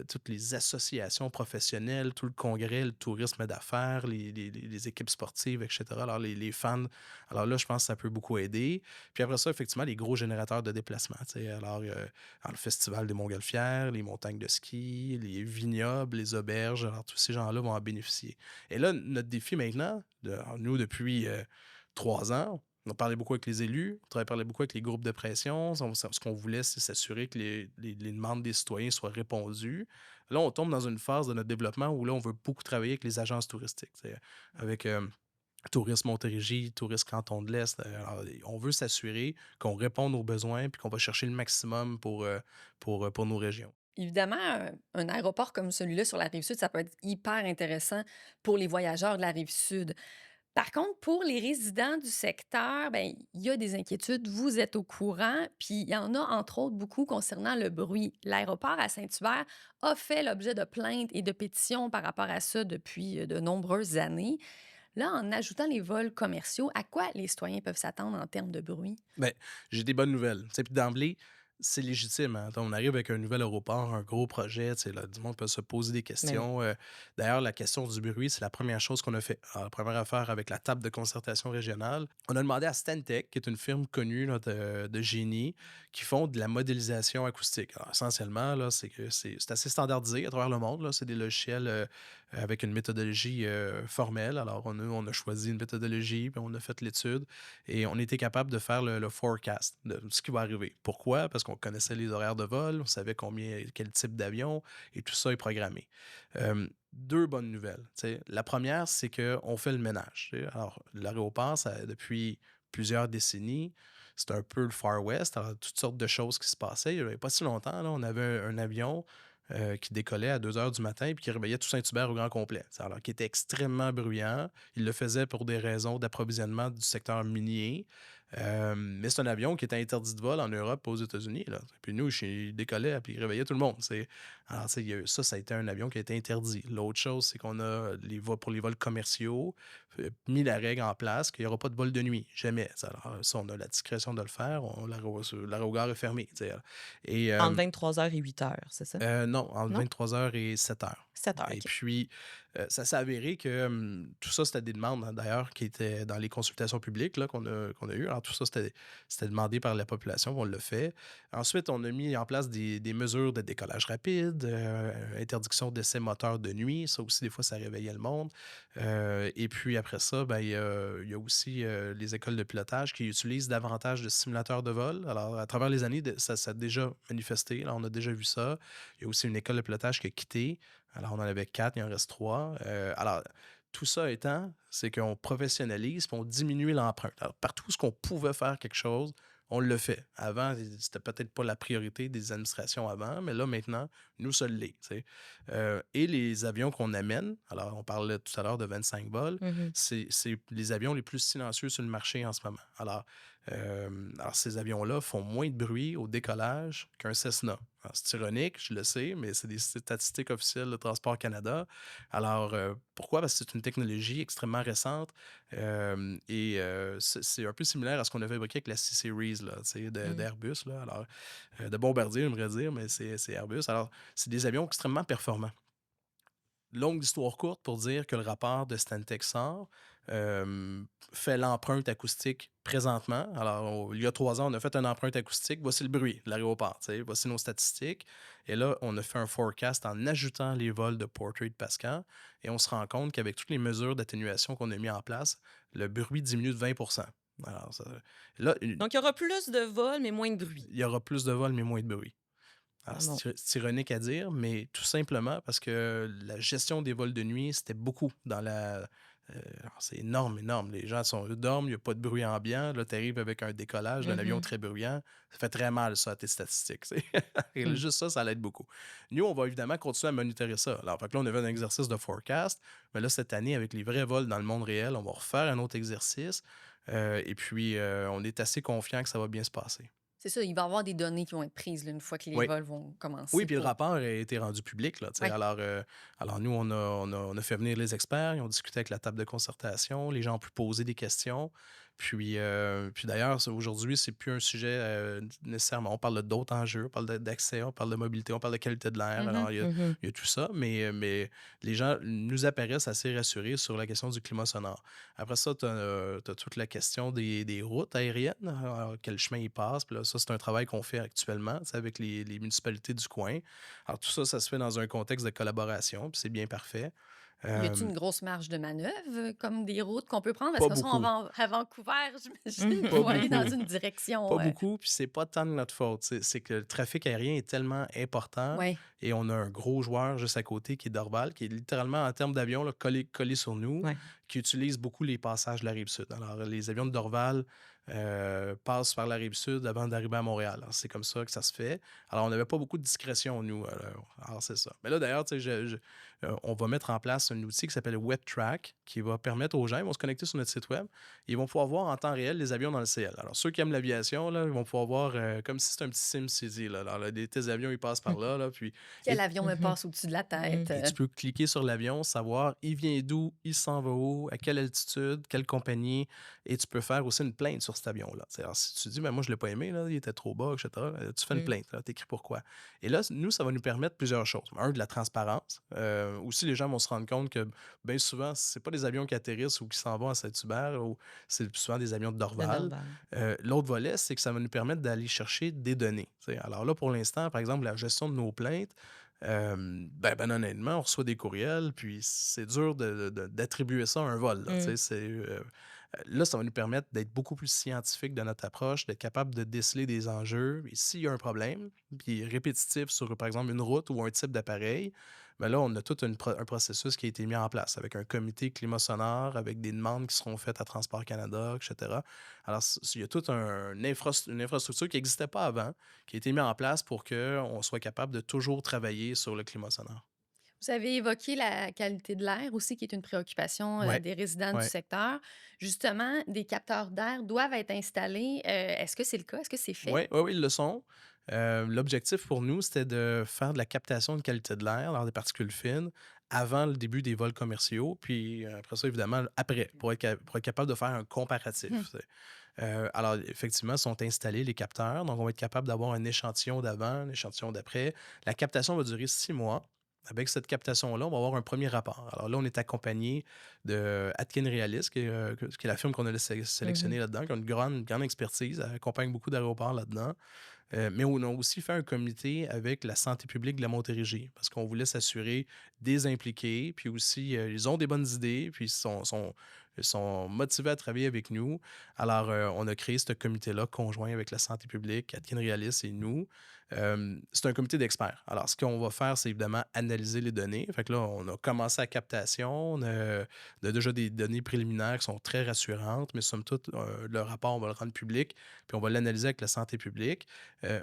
toutes les associations professionnelles, tout le congrès, le tourisme d'affaires, les équipes sportives, etc. Alors, les fans. Alors là, je pense que ça peut beaucoup aider. Puis après ça, effectivement, les gros générateurs de déplacement. Tu sais. Alors, le Festival des Montgolfières, les montagnes de ski, les vignobles, les auberges. Alors, tous ces gens-là vont en bénéficier. Et là, notre défi maintenant, nous, depuis 3 ans, on parlait beaucoup avec les élus, on parlait beaucoup avec les groupes de pression. Ce qu'on voulait, c'est s'assurer que les demandes des citoyens soient répondues. Là, on tombe dans une phase de notre développement où là, on veut beaucoup travailler avec les agences touristiques. Tu sais, avec Tourisme Montérégie, Tourisme Canton de l'Est. Alors, on veut s'assurer qu'on réponde aux besoins puis qu'on va chercher le maximum pour nos régions. Évidemment, un aéroport comme celui-là sur la rive sud, ça peut être hyper intéressant pour les voyageurs de la rive sud. Par contre, pour les résidents du secteur, ben, il y a des inquiétudes, vous êtes au courant, puis il y en a entre autres beaucoup concernant le bruit. L'aéroport à Saint-Hubert a fait l'objet de plaintes et de pétitions par rapport à ça depuis de nombreuses années. Là, en ajoutant les vols commerciaux, à quoi les citoyens peuvent s'attendre en termes de bruit? Ben, j'ai des bonnes nouvelles. Tu sais, puis d'emblée, c'est légitime. Hein. On arrive avec un nouvel aéroport, un gros projet. Tu sais, là, du monde peut se poser des Ben oui. questions. D'ailleurs, la question du bruit, c'est la première chose qu'on a fait. Alors, la première affaire avec la table de concertation régionale, on a demandé à Stantec, qui est une firme connue là, de génie, qui font de la modélisation acoustique. Alors, essentiellement, là, c'est assez standardisé à travers le monde. Là. C'est des logiciels avec une méthodologie formelle. Alors, on a choisi une méthodologie, puis on a fait l'étude et on était capable de faire le forecast de ce qui va arriver. Pourquoi? Parce qu'on connaissait les horaires de vol, on savait quel type d'avion et tout ça est programmé. Deux bonnes nouvelles. Tu sais. La première, c'est qu'on fait le ménage. Tu sais. Alors, l'aéroport, depuis plusieurs décennies, c'est un peu le Far West. Alors, toutes sortes de choses qui se passaient. Il n'y avait pas si longtemps, là, on avait un avion qui décollait à 2 heures du matin et qui réveillait tout Saint-Hubert au grand complet. Alors, qui était extrêmement bruyant. Il le faisait pour des raisons d'approvisionnement du secteur minier. Mais c'est un avion qui était interdit de vol en Europe et aux États-Unis. Là. Puis nous, il décollait et il réveillait tout le monde. Alors, ça a été un avion qui a été interdit. L'autre chose, c'est qu'on a pour les vols commerciaux mis la règle en place qu'il n'y aura pas de vol de nuit. Jamais. Alors, ça, on a la discrétion de le faire. L'aérogare est fermé. Et, Entre 23 heures et 8 heures, c'est ça? non, entre Non? 23 heures et 7 heures. 7 heures, Et OK. puis, Ça s'est avéré que tout ça, c'était des demandes, hein, d'ailleurs, qui étaient dans les consultations publiques là, qu'on a eues. Alors, tout ça, c'était demandé par la population, on l'a fait. Ensuite, on a mis en place des mesures de décollage rapide, interdiction d'essais moteurs de nuit. Ça aussi, des fois, ça réveillait le monde. Et puis, après ça, ben, il y a aussi les écoles de pilotage qui utilisent davantage de simulateurs de vol. Alors, à travers les années, ça s'est déjà manifesté. Là, on a déjà vu ça. Il y a aussi une école de pilotage qui a quitté. Alors, on en avait 4, il en reste 3. Alors, tout ça étant, c'est qu'on professionnalise puis on diminue l'empreinte. Alors, partout où on pouvait faire quelque chose, on le fait. Avant, c'était peut-être pas la priorité des administrations avant, mais là, maintenant, nous, ça l'est. Tu sais. Et les avions qu'on amène, alors on parlait tout à l'heure de 25 vols, Mhm. c'est les avions les plus silencieux sur le marché en ce moment. Alors ces avions-là font moins de bruit au décollage qu'un Cessna. Alors, c'est ironique, je le sais, mais c'est des statistiques officielles de Transport Canada. Alors, pourquoi? Parce que c'est une technologie extrêmement récente c'est un peu similaire à ce qu'on avait évoqué avec la C-Series là, tu sais, Mm. d'Airbus. Là. Alors, de Bombardier, j'aimerais dire, mais c'est Airbus. Alors, c'est des avions extrêmement performants. Longue histoire courte pour dire que le rapport de Stantec sort fait l'empreinte acoustique présentement. Alors, il y a 3 ans, on a fait une empreinte acoustique. Voici le bruit de l'aéroport. Tu sais, voici nos statistiques. Et là, on a fait un forecast en ajoutant les vols de Porter et de Pascal. Et on se rend compte qu'avec toutes les mesures d'atténuation qu'on a mis en place, le bruit diminue de 20 Alors, là, Donc, il y aura plus de vols, mais moins de bruit. il y aura plus de vols, mais moins de bruit. Ah Alors, bon. c'est ironique à dire, mais tout simplement parce que la gestion des vols de nuit, c'était beaucoup dans la. Alors, c'est énorme, énorme. Les gens dorment, il n'y a pas de bruit ambiant. Là, tu arrives avec un décollage d'un avion Mhm. très bruyant. Ça fait très mal, ça, à tes statistiques. Tu sais. Et Mm. juste ça l'aide beaucoup. Nous, on va évidemment continuer à monitorer ça. Alors, fait que là, on avait un exercice de forecast. Mais là, cette année, avec les vrais vols dans le monde réel, on va refaire un autre exercice. Et puis, on est assez confiant que ça va bien se passer. C'est ça, il va y avoir des données qui vont être prises là, une fois que les Oui. vols vont Oui, commencer puis le pour. rapport a été rendu public. Là, tu sais. Ouais. Alors, nous, on a fait venir les experts, ils ont discuté avec la table de concertation, les gens ont pu poser des questions. Puis d'ailleurs, aujourd'hui, c'est plus un sujet nécessairement. On parle d'autres enjeux, on parle d'accès, on parle de mobilité, on parle de qualité de l'air. Mhm. Alors, Mhm. il y a tout ça, mais les gens nous apparaissent assez rassurés sur la question du climat sonore. Après ça, tu as toute la question des routes aériennes, alors, quel chemin ils passent. Puis là, ça, c'est un travail qu'on fait actuellement tu sais, avec les municipalités du coin. Alors, tout ça, ça se fait dans un contexte de collaboration, puis c'est bien parfait. Y a-t-il Euh, une grosse marge de manœuvre, comme des routes qu'on peut prendre? Parce Pas que ça, on beaucoup. va à Vancouver, j'imagine, Mhm. Pas pour aller dans beaucoup. une direction. Pas beaucoup, puis c'est pas tant de notre faute. C'est que le trafic aérien est tellement important Ouais. et on a un gros joueur juste à côté qui est Dorval, qui est littéralement, en termes d'avion, là, collé sur nous, Ouais. qui utilise beaucoup les passages de la Rive-Sud. Alors, les avions de Dorval passent par la Rive-Sud avant d'arriver à Montréal. Alors, c'est comme ça que ça se fait. Alors, on n'avait pas beaucoup de discrétion, nous. Alors, c'est ça. Mais là, d'ailleurs, tu sais, on va mettre en place un outil qui s'appelle WebTrack, qui va permettre aux gens, ils vont se connecter sur notre site web, ils vont pouvoir voir en temps réel les avions dans le ciel. Alors, ceux qui aiment l'aviation, là, ils vont pouvoir voir comme si c'était un petit SimCity. Là. Alors, là, tes avions, ils passent par là. Là puis, Quel et, avion me Mhm. passe au-dessus de la tête? et tu peux cliquer sur l'avion, savoir il vient d'où, il s'en va où, à quelle altitude, quelle compagnie. Et tu peux faire aussi une plainte sur cet avion-là. Tu sais, alors, si tu dis, ben, moi, je ne l'ai pas aimé, là, il était trop bas, etc., tu fais une Mm. plainte. Tu écris pourquoi. Et là, nous, ça va nous permettre plusieurs choses. Un, de la transparence. Aussi, les gens vont se rendre compte que bien souvent, c'est pas des avions qui atterrissent ou qui s'en vont à Saint-Hubert, ou c'est souvent des avions de De Dorval. Dorval. L'autre volet, c'est que ça va nous permettre d'aller chercher des données. Tu sais. Alors là, pour l'instant, par exemple, la gestion de nos plaintes, ben honnêtement, on reçoit des courriels, puis c'est dur d'attribuer ça à un vol. Là, tu sais, là, ça va nous permettre d'être beaucoup plus scientifique de notre approche, d'être capable de déceler des enjeux. Et s'il y a un problème, puis répétitif sur, par exemple, une route ou un type d'appareil, ben là, on a tout un processus qui a été mis en place avec un comité climat sonore, avec des demandes qui seront faites à Transport Canada, etc. Alors, il y a toute une infrastructure qui n'existait pas avant, qui a été mise en place pour qu'on soit capable de toujours travailler sur le climat sonore. Vous avez évoqué la qualité de l'air aussi, qui est une préoccupation Oui, des résidents du oui. secteur. Justement, des capteurs d'air doivent être installés. Est-ce que c'est le cas? Est-ce que c'est fait? Oui, oui, oui, ils le sont. L'objectif pour nous, c'était de faire de la captation de qualité de l'air dans des particules fines avant le début des vols commerciaux, puis après ça, évidemment, après, pour être capable de faire un comparatif. Mhm. Tu sais. Alors, effectivement, sont installés les capteurs, donc on va être capable d'avoir un échantillon d'avant, un échantillon d'après. La captation va durer 6 mois. avec cette captation-là, on va avoir un premier rapport. Alors là, on est accompagné de Atkin Realis, qui est la firme qu'on a Mhm. sélectionnée là-dedans, qui a une grande expertise, elle accompagne beaucoup d'aéroports là-dedans. Mais on a aussi fait un comité avec la santé publique de la Montérégie parce qu'on voulait s'assurer des impliqués, puis aussi, ils ont des bonnes idées, puis ils sont motivés à travailler avec nous. Alors, on a créé ce comité-là conjoint avec la santé publique, Atkin Realis et nous. C'est un comité d'experts. Alors, ce qu'on va faire, c'est évidemment analyser les données. Fait que là, on a commencé la captation, on a déjà des données préliminaires qui sont très rassurantes, mais somme toute, le rapport, on va le rendre public, puis on va l'analyser avec la santé publique.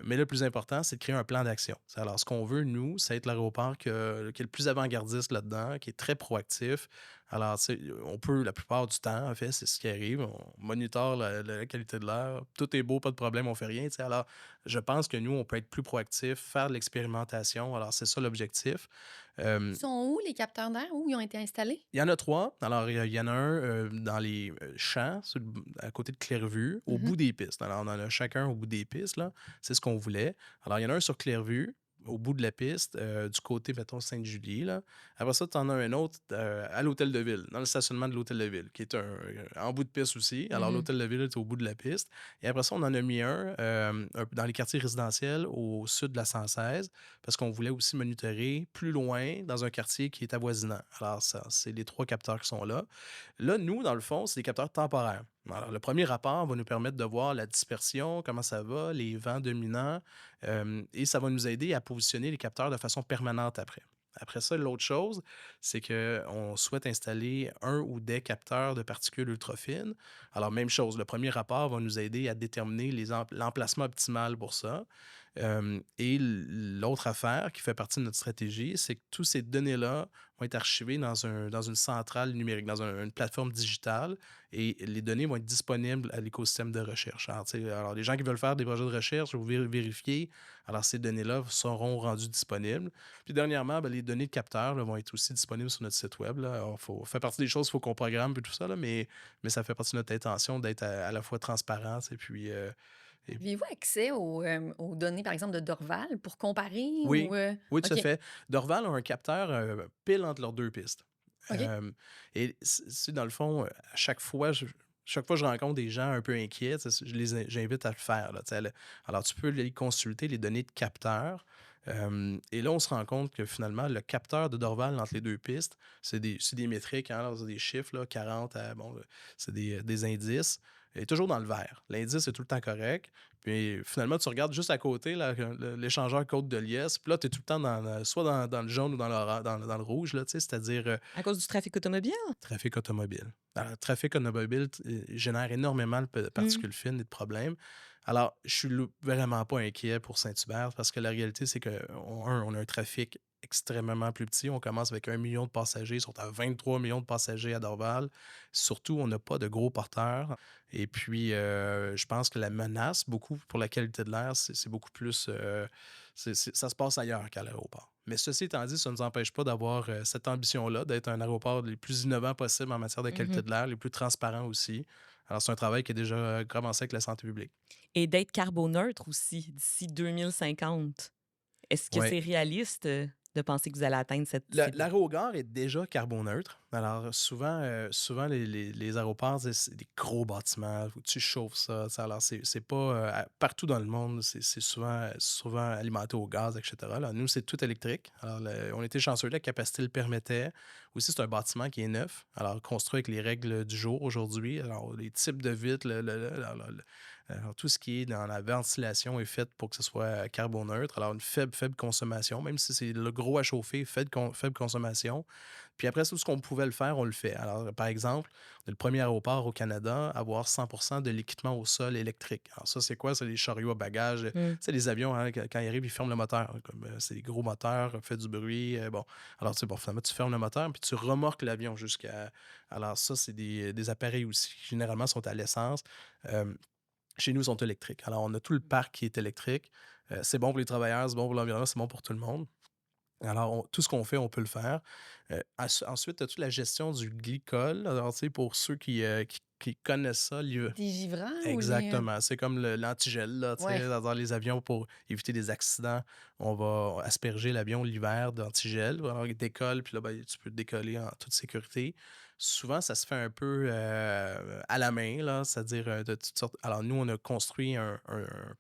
Mais le plus important, c'est de créer un plan d'action. Alors, ce qu'on veut, nous, c'est être l'aéroport qui est le plus avant-gardiste là-dedans, qui est très proactif. Alors, tu sais, on peut, la plupart du temps, en fait, c'est ce qui arrive. On monitore la qualité de l'air. Tout est beau, pas de problème, on fait rien. Tu sais. Alors, je pense que nous, on peut être plus proactif, faire de l'expérimentation. Alors, c'est ça l'objectif. Ils Euh, sont où, les capteurs d'air? Où ils ont été installés? il y en a trois. Alors, il y en a un dans les champs, à côté de Clairvue, au Mhm. bout des pistes. Alors, on en a chacun au bout des pistes, là. C'est ce qu'on voulait. Alors, il y en a un sur Clairvue, au bout de la piste, du côté, mettons, Sainte-Julie, là. Après ça, tu en as un autre à l'hôtel de ville, dans le stationnement de l'hôtel de ville, qui est en bout de piste aussi. Alors, Mhm. l'hôtel de ville est au bout de la piste. Et après ça, on en a mis un peu dans les quartiers résidentiels au sud de la 116 parce qu'on voulait aussi monitorer plus loin dans un quartier qui est avoisinant. Alors, ça, c'est les trois capteurs qui sont là. Là, nous, dans le fond, c'est des capteurs temporaires. Alors, le premier rapport va nous permettre de voir la dispersion, comment ça va, les vents dominants, et ça va nous aider à positionner les capteurs de façon permanente après. Après ça, l'autre chose, c'est qu'on souhaite installer un ou des capteurs de particules ultrafines. Alors, même chose, le premier rapport va nous aider à déterminer l'emplacement optimal pour ça. Et l'autre affaire qui fait partie de notre stratégie, c'est que toutes ces données-là vont être archivées dans une centrale numérique, dans une plateforme digitale, et les données vont être disponibles à l'écosystème de recherche. Alors, tu sais, alors, les gens qui veulent faire des projets de recherche ou vérifier, alors ces données-là seront rendues disponibles. Puis dernièrement, ben, les données de capteurs là, vont être aussi disponibles sur notre site web. Là. Alors, fait partie des choses qu'il faut qu'on programme et tout ça, là, mais ça fait partie de notre intention d'être à la fois transparent et puis et Aviez-vous accès aux données, par exemple, de Dorval pour comparer ou... oui, oui, tout à OK. fait. Dorval a un capteur pile entre leurs deux pistes. OK. Et dans le fond, chaque fois que je rencontre des gens un peu inquiets, tu sais, j'invite à le faire. Là, tu sais, alors, tu peux aller consulter les données de capteurs. Et là, on se rend compte que finalement, le capteur de Dorval entre les deux pistes, c'est des métriques, hein, alors, c'est des chiffres, là, 40 bon, c'est des indices. Et toujours dans le vert. L'indice est tout le temps correct. Puis finalement, tu regardes juste à côté là, l'échangeur Côte de Liesse. Puis là, tu es tout le temps soit dans le jaune ou dans le rouge, là, tu sais, c'est-à-dire À cause du trafic automobile? trafic automobile. Alors, le trafic automobile génère énormément de Mm. particules fines et de problèmes. Alors, je suis vraiment pas inquiet pour Saint-Hubert parce que la réalité, c'est qu'on a un trafic extrêmement plus petit. On commence avec 1 million de passagers, ils sont à 23 millions de passagers à Dorval. Surtout, on n'a pas de gros porteurs. Et puis, je pense que la menace, beaucoup pour la qualité de l'air, c'est beaucoup plus. Ça se passe ailleurs qu'à l'aéroport. Mais ceci étant dit, ça ne nous empêche pas d'avoir cette ambition-là, d'être un aéroport les plus innovants possible en matière de qualité Mhm. de l'air, les plus transparents aussi. Alors, c'est un travail qui est déjà commencé avec la santé publique. Et d'être carboneutre aussi d'ici 2050. Est-ce que Oui. c'est réaliste de penser que vous allez atteindre cette... L'aérogare est déjà carboneutre. Alors, souvent les aéroports, c'est des gros bâtiments, faut que tu chauffes ça. Tu sais. Alors, c'est pas. Partout dans le monde, c'est souvent alimenté au gaz, etc. Là, nous, c'est tout électrique. Alors, on était chanceux, la capacité le permettait. Aussi, c'est un bâtiment qui est neuf. Alors, construit avec les règles du jour aujourd'hui. Alors, les types de vitres, alors, tout ce qui est dans la ventilation est fait pour que ce soit carboneutre. Alors, une faible consommation, même si c'est le gros à chauffer, faible consommation. Puis après, tout ce qu'on pouvait le faire, on le fait. Alors, par exemple, on est le premier aéroport au Canada à avoir 100% de l'équipement au sol électrique. Alors, ça, c'est quoi? C'est les chariots à bagages. Tu Mm. sais, les avions, hein, quand ils arrivent, ils ferment le moteur. Comme, c'est des gros moteurs, fait du bruit. Bon. Alors, tu sais, bon, finalement, tu fermes le moteur, puis tu remorques l'avion jusqu'à. Alors, ça, c'est des appareils aussi qui, généralement, sont à l'essence. Euh, Chez nous, ils sont électriques. Alors, on a tout le parc qui est électrique. C'est bon pour les travailleurs, c'est bon pour l'environnement, c'est bon pour tout le monde. Alors, tout ce qu'on fait, on peut le faire. Ensuite, tu as toute la gestion du glycol. Alors, tu sais, pour ceux qui qui connaissent ça, Des givrants ou les... exactement. C'est comme l'antigel, là, tu Ouais. sais, dans les avions pour éviter des accidents. On va asperger l'avion l'hiver d'antigel. Alors, il décolle, puis là, ben, tu peux décoller en toute sécurité. Souvent, ça se fait un peu à la main, là, c'est-à-dire de toutes sortes. Alors, nous, on a construit un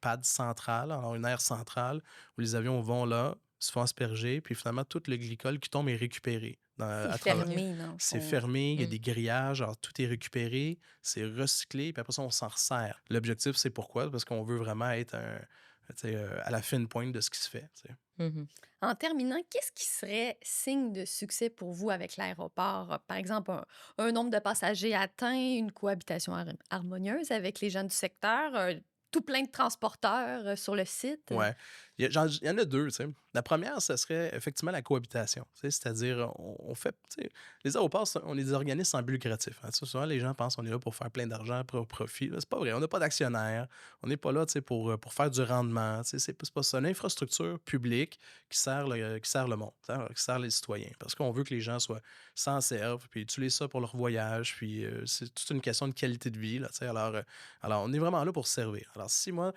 pad central, alors une aire centrale, où les avions vont là, se font asperger, puis finalement, tout le glycol qui tombe est récupéré C'est à travers. fermé, dans le C'est fond. fermé, il y a Mm. des grillages, alors tout est récupéré, c'est recyclé, puis après ça, on s'en resserre. L'objectif, c'est pourquoi? Parce qu'on veut vraiment être à la fine pointe de ce qui se fait. Tu sais. Mhm. En terminant, qu'est-ce qui serait signe de succès pour vous avec l'aéroport? Par exemple, un nombre de passagers atteint, une cohabitation harmonieuse avec les gens du secteur, tout plein de transporteurs sur le site. Ouais. Il y en a deux, tu sais. La première, ce serait effectivement la cohabitation. Tu sais, c'est-à-dire, on fait. Tu sais, les aéroports, on est des organismes sans but lucratif. Hein. Tu sais, souvent, les gens pensent qu'on est là pour faire plein d'argent, pour profit. Là, c'est pas vrai. On n'a pas d'actionnaires. On n'est pas là tu sais, pour faire du rendement. Tu sais, c'est pas ça. C'est une infrastructure publique qui sert le monde, qui sert les citoyens. Parce qu'on veut que les gens s'en servent, puis utilisent ça pour leur voyage. Puis c'est toute une question de qualité de vie. Là, tu sais. Alors, on est vraiment là pour servir. Alors, si moi,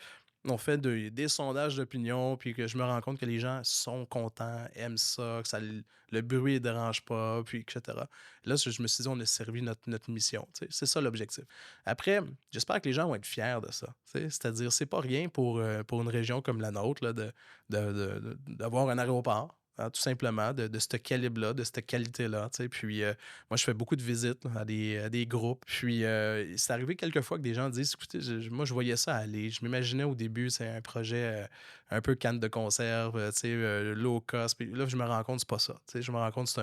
on fait des sondages d'opinion, puis que je me rends compte que les gens sont contents, aiment ça, que le bruit ne dérange pas, puis etc. Là, je me suis dit, on a servi notre mission. Tu sais. C'est ça l'objectif. Après, j'espère que les gens vont être fiers de ça. Tu sais. C'est-à-dire, c'est pas rien pour une région comme la nôtre là, d'avoir un aéroport. Hein, tout simplement, de ce calibre-là, de cette qualité-là. Tu sais. Puis moi, je fais beaucoup de visites là, à des groupes. Puis c'est arrivé quelques fois que des gens disent, écoutez, moi, je voyais ça aller. Je m'imaginais au début, c'est un projet un peu canne de conserve, tu sais, low cost. Puis là, je me rends compte, c'est pas ça. Tu sais, je me rends compte,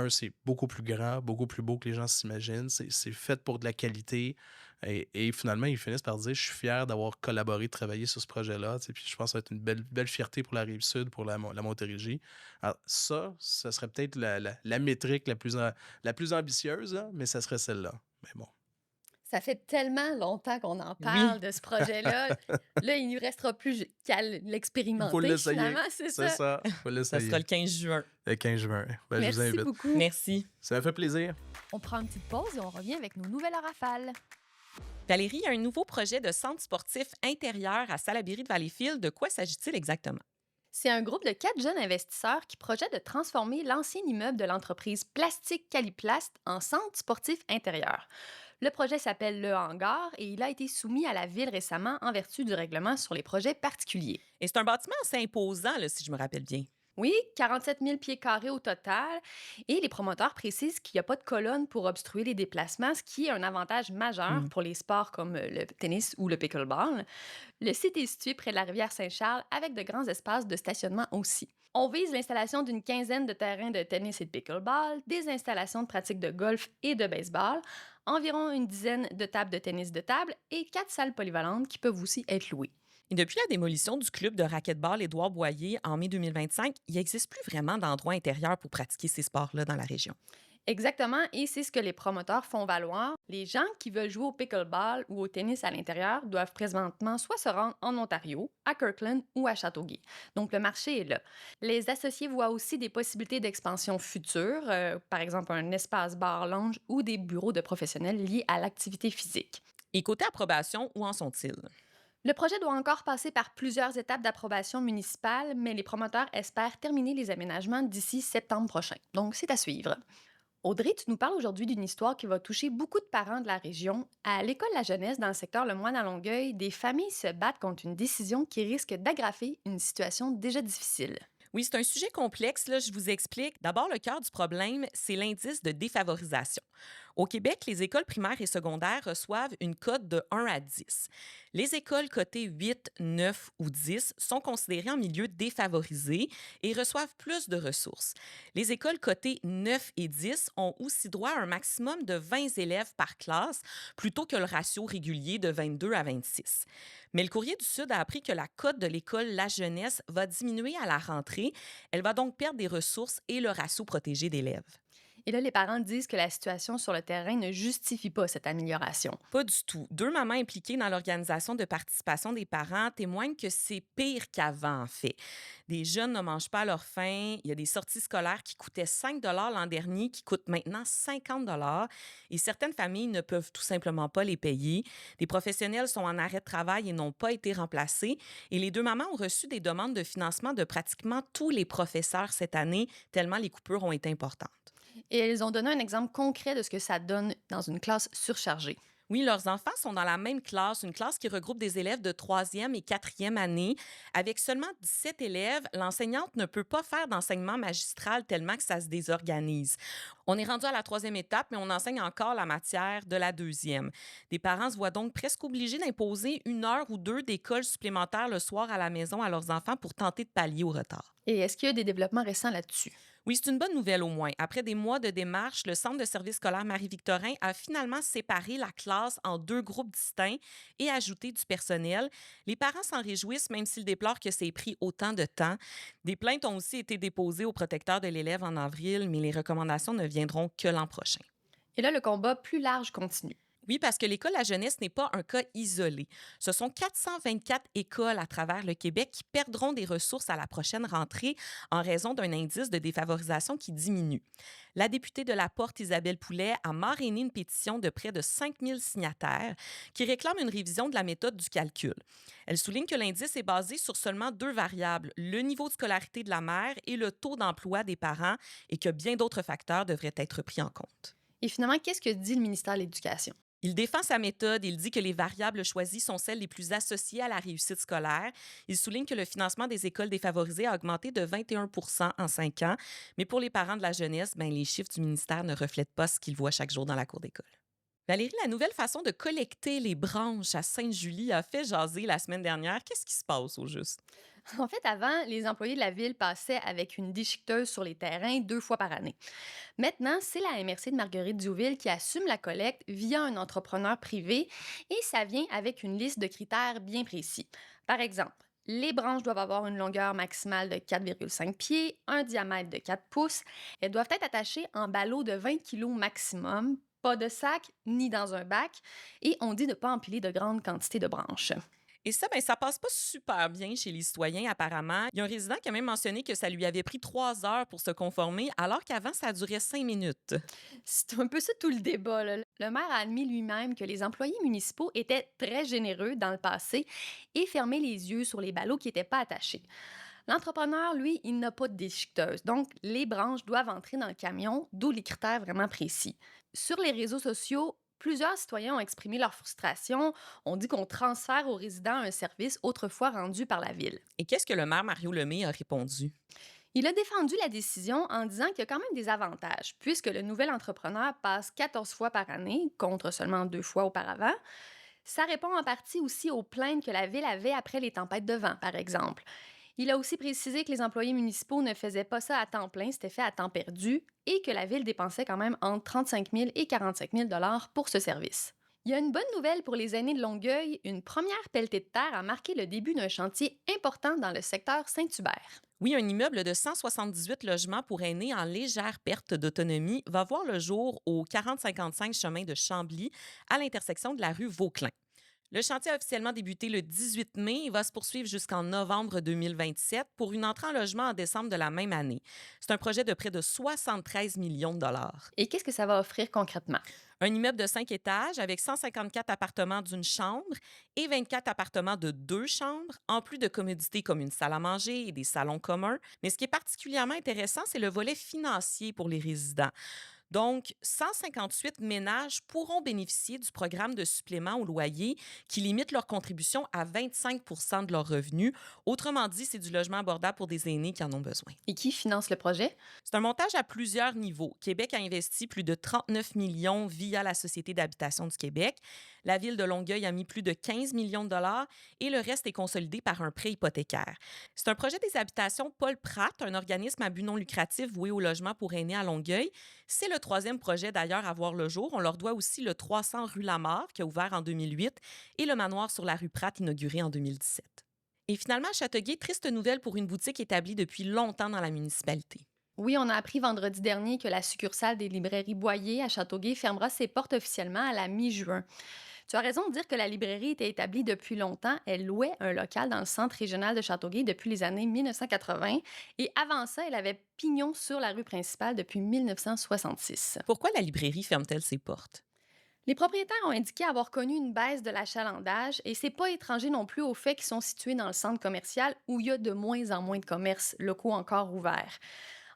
c'est beaucoup plus grand, beaucoup plus beau que les gens s'imaginent. C'est fait pour de la qualité. Et finalement, ils finissent par dire, je suis fier d'avoir collaboré, de travailler sur ce projet-là. Tu sais, puis je pense que ça va être une belle fierté pour la Rive-Sud, pour la Montérégie. Alors, ça serait peut-être la métrique la plus ambitieuse, là, mais ça serait celle-là. Mais bon. Ça fait tellement longtemps qu'on en Oui. parle de ce projet-là. Là, il ne nous restera plus qu'à Il faut l'expérimenter, l'essayer. finalement, c'est C'est ça. ça. Il faut Ça l'essayer. sera le 15 juin. Le 15 juin. Ben, je vous Merci invite. beaucoup. Merci. Ça m'a fait plaisir. On prend une petite pause et on revient avec nos nouvelles en rafale. Valérie, il y a un nouveau projet de centre sportif intérieur à Salaberry de Valleyfield. De quoi s'agit-il exactement? C'est un groupe de 4 jeunes investisseurs qui projettent de transformer l'ancien immeuble de l'entreprise Plastique Caliplast en centre sportif intérieur. Le projet s'appelle Le Hangar et il a été soumis à la Ville récemment en vertu du règlement sur les projets particuliers. Et c'est un bâtiment assez imposant, là, si je me rappelle bien. Oui, 47 000 pieds carrés au total. Et les promoteurs précisent qu'il n'y a pas de colonne pour obstruer les déplacements, ce qui est un avantage majeur pour les sports comme le tennis ou le pickleball. Le site est situé près de la rivière Saint-Charles avec de grands espaces de stationnement aussi. On vise l'installation d'une quinzaine de terrains de tennis et de pickleball, des installations de pratique de golf et de baseball, environ une dizaine de tables de tennis de table et 4 salles polyvalentes qui peuvent aussi être louées. Et depuis la démolition du club de racquetball Édouard Boyer en mai 2025, il n'existe plus vraiment d'endroits intérieurs pour pratiquer ces sports-là dans la région. Exactement, et c'est ce que les promoteurs font valoir. Les gens qui veulent jouer au pickleball ou au tennis à l'intérieur doivent présentement soit se rendre en Ontario, à Kirkland ou à Châteauguay. Donc le marché est là. Les associés voient aussi des possibilités d'expansion futures, par exemple un espace bar-lounge ou des bureaux de professionnels liés à l'activité physique. Et côté approbation, où en sont-ils? Le projet doit encore passer par plusieurs étapes d'approbation municipale, mais les promoteurs espèrent terminer les aménagements d'ici septembre prochain. Donc c'est à suivre. Audrey, tu nous parles aujourd'hui d'une histoire qui va toucher beaucoup de parents de la région. À l'école La Jeunesse, dans le secteur Le Moine à Longueuil, des familles se battent contre une décision qui risque d'aggraver une situation déjà difficile. Oui, c'est un sujet complexe, là, je vous explique. D'abord, le cœur du problème, c'est l'indice de défavorisation. Au Québec, les écoles primaires et secondaires reçoivent une cote de 1 à 10. Les écoles cotées 8, 9 ou 10 sont considérées en milieu défavorisé et reçoivent plus de ressources. Les écoles cotées 9 et 10 ont aussi droit à un maximum de 20 élèves par classe, plutôt que le ratio régulier de 22 à 26. Mais le Courrier du Sud a appris que la cote de l'école La Jeunesse va diminuer à la rentrée. Elle va donc perdre des ressources et le ratio protégé d'élèves. Et là, les parents disent que la situation sur le terrain ne justifie pas cette amélioration. Pas du tout. Deux mamans impliquées dans l'organisation de participation des parents témoignent que c'est pire qu'avant, en fait. Des jeunes ne mangent pas à leur faim. Il y a des sorties scolaires qui coûtaient 5 l'an dernier, qui coûtent maintenant 50 et certaines familles ne peuvent tout simplement pas les payer. Des professionnels sont en arrêt de travail et n'ont pas été remplacés. Et les deux mamans ont reçu des demandes de financement de pratiquement tous les professeurs cette année, tellement les coupures ont été importantes. Et elles ont donné un exemple concret de ce que ça donne dans une classe surchargée. Oui, leurs enfants sont dans la même classe, une classe qui regroupe des élèves de troisième et quatrième année. Avec seulement 17 élèves, l'enseignante ne peut pas faire d'enseignement magistral tellement que ça se désorganise. On est rendu à la troisième étape, mais on enseigne encore la matière de la deuxième. Des parents se voient donc presque obligés d'imposer 1 heure ou 2 d'école supplémentaire le soir à la maison à leurs enfants pour tenter de pallier au retard. Et est-ce qu'il y a des développements récents là-dessus? Oui, c'est une bonne nouvelle au moins. Après des mois de démarches, le Centre de services scolaires Marie-Victorin a finalement séparé la classe en 2 groupes distincts et ajouté du personnel. Les parents s'en réjouissent, même s'ils déplorent que ça ait pris autant de temps. Des plaintes ont aussi été déposées au protecteur de l'élève en avril, mais les recommandations ne viendront que l'an prochain. Et là, le combat plus large continue. Oui, parce que l'École La Jeunesse n'est pas un cas isolé. Ce sont 424 écoles à travers le Québec qui perdront des ressources à la prochaine rentrée en raison d'un indice de défavorisation qui diminue. La députée de la Porte, Isabelle Poulet, a marrainé une pétition de près de 5000 signataires qui réclame une révision de la méthode du calcul. Elle souligne que l'indice est basé sur seulement 2 variables, le niveau de scolarité de la mère et le taux d'emploi des parents, et que bien d'autres facteurs devraient être pris en compte. Et finalement, qu'est-ce que dit le ministère de l'Éducation? Il défend sa méthode. Il dit que les variables choisies sont celles les plus associées à la réussite scolaire. Il souligne que le financement des écoles défavorisées a augmenté de 21 en 5 ans. Mais pour les parents de la jeunesse, les chiffres du ministère ne reflètent pas ce qu'ils voient chaque jour dans la cour d'école. Valérie, la nouvelle façon de collecter les branches à Sainte-Julie a fait jaser la semaine dernière. Qu'est-ce qui se passe au juste? En fait, avant, les employés de la ville passaient avec une déchiqueteuse sur les terrains 2 fois par année. Maintenant, c'est la MRC de Marguerite-Diouville qui assume la collecte via un entrepreneur privé et ça vient avec une liste de critères bien précis. Par exemple, les branches doivent avoir une longueur maximale de 4,5 pieds, un diamètre de 4 pouces. Elles doivent être attachées en ballot de 20 kilos maximum, pas de sac ni dans un bac, et on dit de ne pas empiler de grandes quantités de branches. Et ça, ça passe pas super bien chez les citoyens, apparemment. Il y a un résident qui a même mentionné que ça lui avait pris 3 heures pour se conformer, alors qu'avant, ça durait 5 minutes. C'est un peu ça tout le débat, là. Le maire a admis lui-même que les employés municipaux étaient très généreux dans le passé et fermaient les yeux sur les ballots qui n'étaient pas attachés. L'entrepreneur, lui, il n'a pas de déchiqueteuse, donc les branches doivent entrer dans le camion, d'où les critères vraiment précis. Sur les réseaux sociaux, plusieurs citoyens ont exprimé leur frustration. On dit qu'on transfère aux résidents un service autrefois rendu par la ville. Et qu'est-ce que le maire Mario Lemay a répondu? Il a défendu la décision en disant qu'il y a quand même des avantages, puisque le nouvel entrepreneur passe 14 fois par année, contre seulement 2 fois auparavant. Ça répond en partie aussi aux plaintes que la ville avait après les tempêtes de vent, par exemple. Il a aussi précisé que les employés municipaux ne faisaient pas ça à temps plein, c'était fait à temps perdu, et que la ville dépensait quand même entre 35 000 et 45 000 pour ce service. Il y a une bonne nouvelle pour les aînés de Longueuil. Une première pelletée de terre a marqué le début d'un chantier important dans le secteur Saint-Hubert. Oui, un immeuble de 178 logements pour aînés en légère perte d'autonomie va voir le jour au 4055 chemin de Chambly, à l'intersection de la rue Vauclin. Le chantier a officiellement débuté le 18 mai et va se poursuivre jusqu'en novembre 2027 pour une entrée en logement en décembre de la même année. C'est un projet de près de 73 millions de dollars. Et qu'est-ce que ça va offrir concrètement? Un immeuble de 5 étages avec 154 appartements d'une chambre et 24 appartements de 2 chambres, en plus de commodités comme une salle à manger et des salons communs. Mais ce qui est particulièrement intéressant, c'est le volet financier pour les résidents. Donc, 158 ménages pourront bénéficier du programme de supplément au loyer qui limite leur contribution à 25 de leurs revenus. Autrement dit, c'est du logement abordable pour des aînés qui en ont besoin. Et qui finance le projet? C'est un montage à plusieurs niveaux. Québec a investi plus de 39 millions via la Société d'habitation du Québec. La ville de Longueuil a mis plus de 15 millions de dollars et le reste est consolidé par un prêt hypothécaire. C'est un projet des habitations Paul Pratt, un organisme à but non lucratif voué au logement pour aînés à Longueuil. C'est le 3e projet d'ailleurs à voir le jour. On leur doit aussi le 300 rue Lamarre qui a ouvert en 2008 et le manoir sur la rue Pratt inauguré en 2017. Et finalement, à Châteauguay, triste nouvelle pour une boutique établie depuis longtemps dans la municipalité. Oui, on a appris vendredi dernier que la succursale des librairies Boyer à Châteauguay fermera ses portes officiellement à la mi-juin. Tu as raison de dire que la librairie était établie depuis longtemps. Elle louait un local dans le centre régional de Châteauguay depuis les années 1980 et avant ça, elle avait pignon sur la rue principale depuis 1966. Pourquoi la librairie ferme-t-elle ses portes? Les propriétaires ont indiqué avoir connu une baisse de l'achalandage et c'est pas étranger non plus au fait qu'ils sont situés dans le centre commercial où il y a de moins en moins de commerces locaux encore ouverts.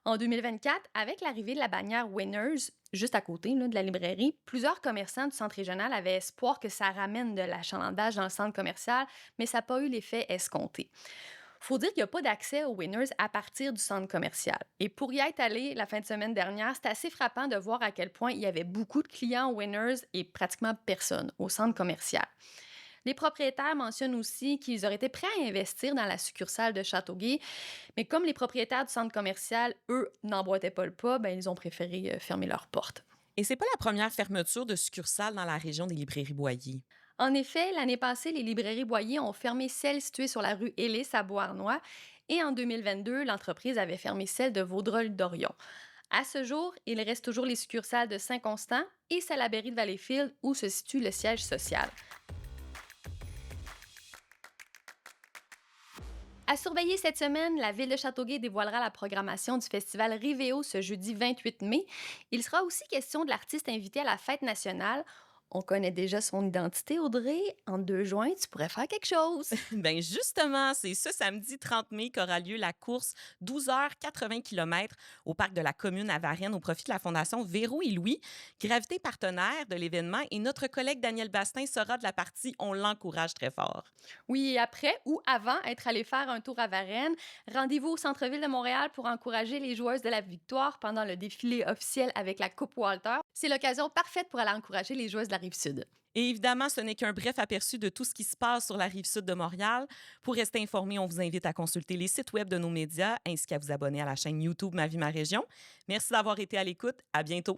En 2024, avec l'arrivée de la bannière Winners, juste à côté là, de la librairie, plusieurs commerçants du centre régional avaient espoir que ça ramène de l'achalandage dans le centre commercial, mais ça n'a pas eu l'effet escompté. Faut dire qu'il n'y a pas d'accès aux Winners à partir du centre commercial. Et pour y être allé la fin de semaine dernière, c'était assez frappant de voir à quel point il y avait beaucoup de clients aux Winners et pratiquement personne au centre commercial. Les propriétaires mentionnent aussi qu'ils auraient été prêts à investir dans la succursale de Châteauguay, mais comme les propriétaires du centre commercial, eux, n'emboîtaient pas le pas, ils ont préféré fermer leurs portes. Et c'est pas la première fermeture de succursale dans la région des librairies Boyer. En effet, l'année passée, les librairies Boyer ont fermé celle située sur la rue Élys à Beauharnois et en 2022, l'entreprise avait fermé celle de Vaudreuil-Dorion. À ce jour, il reste toujours les succursales de Saint-Constant et Salaberry de Valleyfield où se situe le siège social. À surveiller cette semaine, la ville de Châteauguay dévoilera la programmation du festival Rivéo ce jeudi 28 mai. Il sera aussi question de l'artiste invité à la fête nationale. On connaît déjà son identité, Audrey. En 2 juin, tu pourrais faire quelque chose. Ben justement, c'est ce samedi 30 mai qu'aura lieu la course 12 h 80 km au parc de la commune à Varennes au profit de la Fondation Véro et Louis, gravité partenaire de l'événement. Et notre collègue Daniel Bastin sera de la partie. On l'encourage très fort. Oui, et après ou avant être allé faire un tour à Varennes, rendez-vous au centre-ville de Montréal pour encourager les joueuses de la victoire pendant le défilé officiel avec la Coupe Walter. C'est l'occasion parfaite pour aller encourager les joueuses de la Rive-Sud. Et évidemment, ce n'est qu'un bref aperçu de tout ce qui se passe sur la rive sud de Montréal. Pour rester informé, on vous invite à consulter les sites web de nos médias ainsi qu'à vous abonner à la chaîne YouTube Ma Vie, Ma Région. Merci d'avoir été à l'écoute. À bientôt.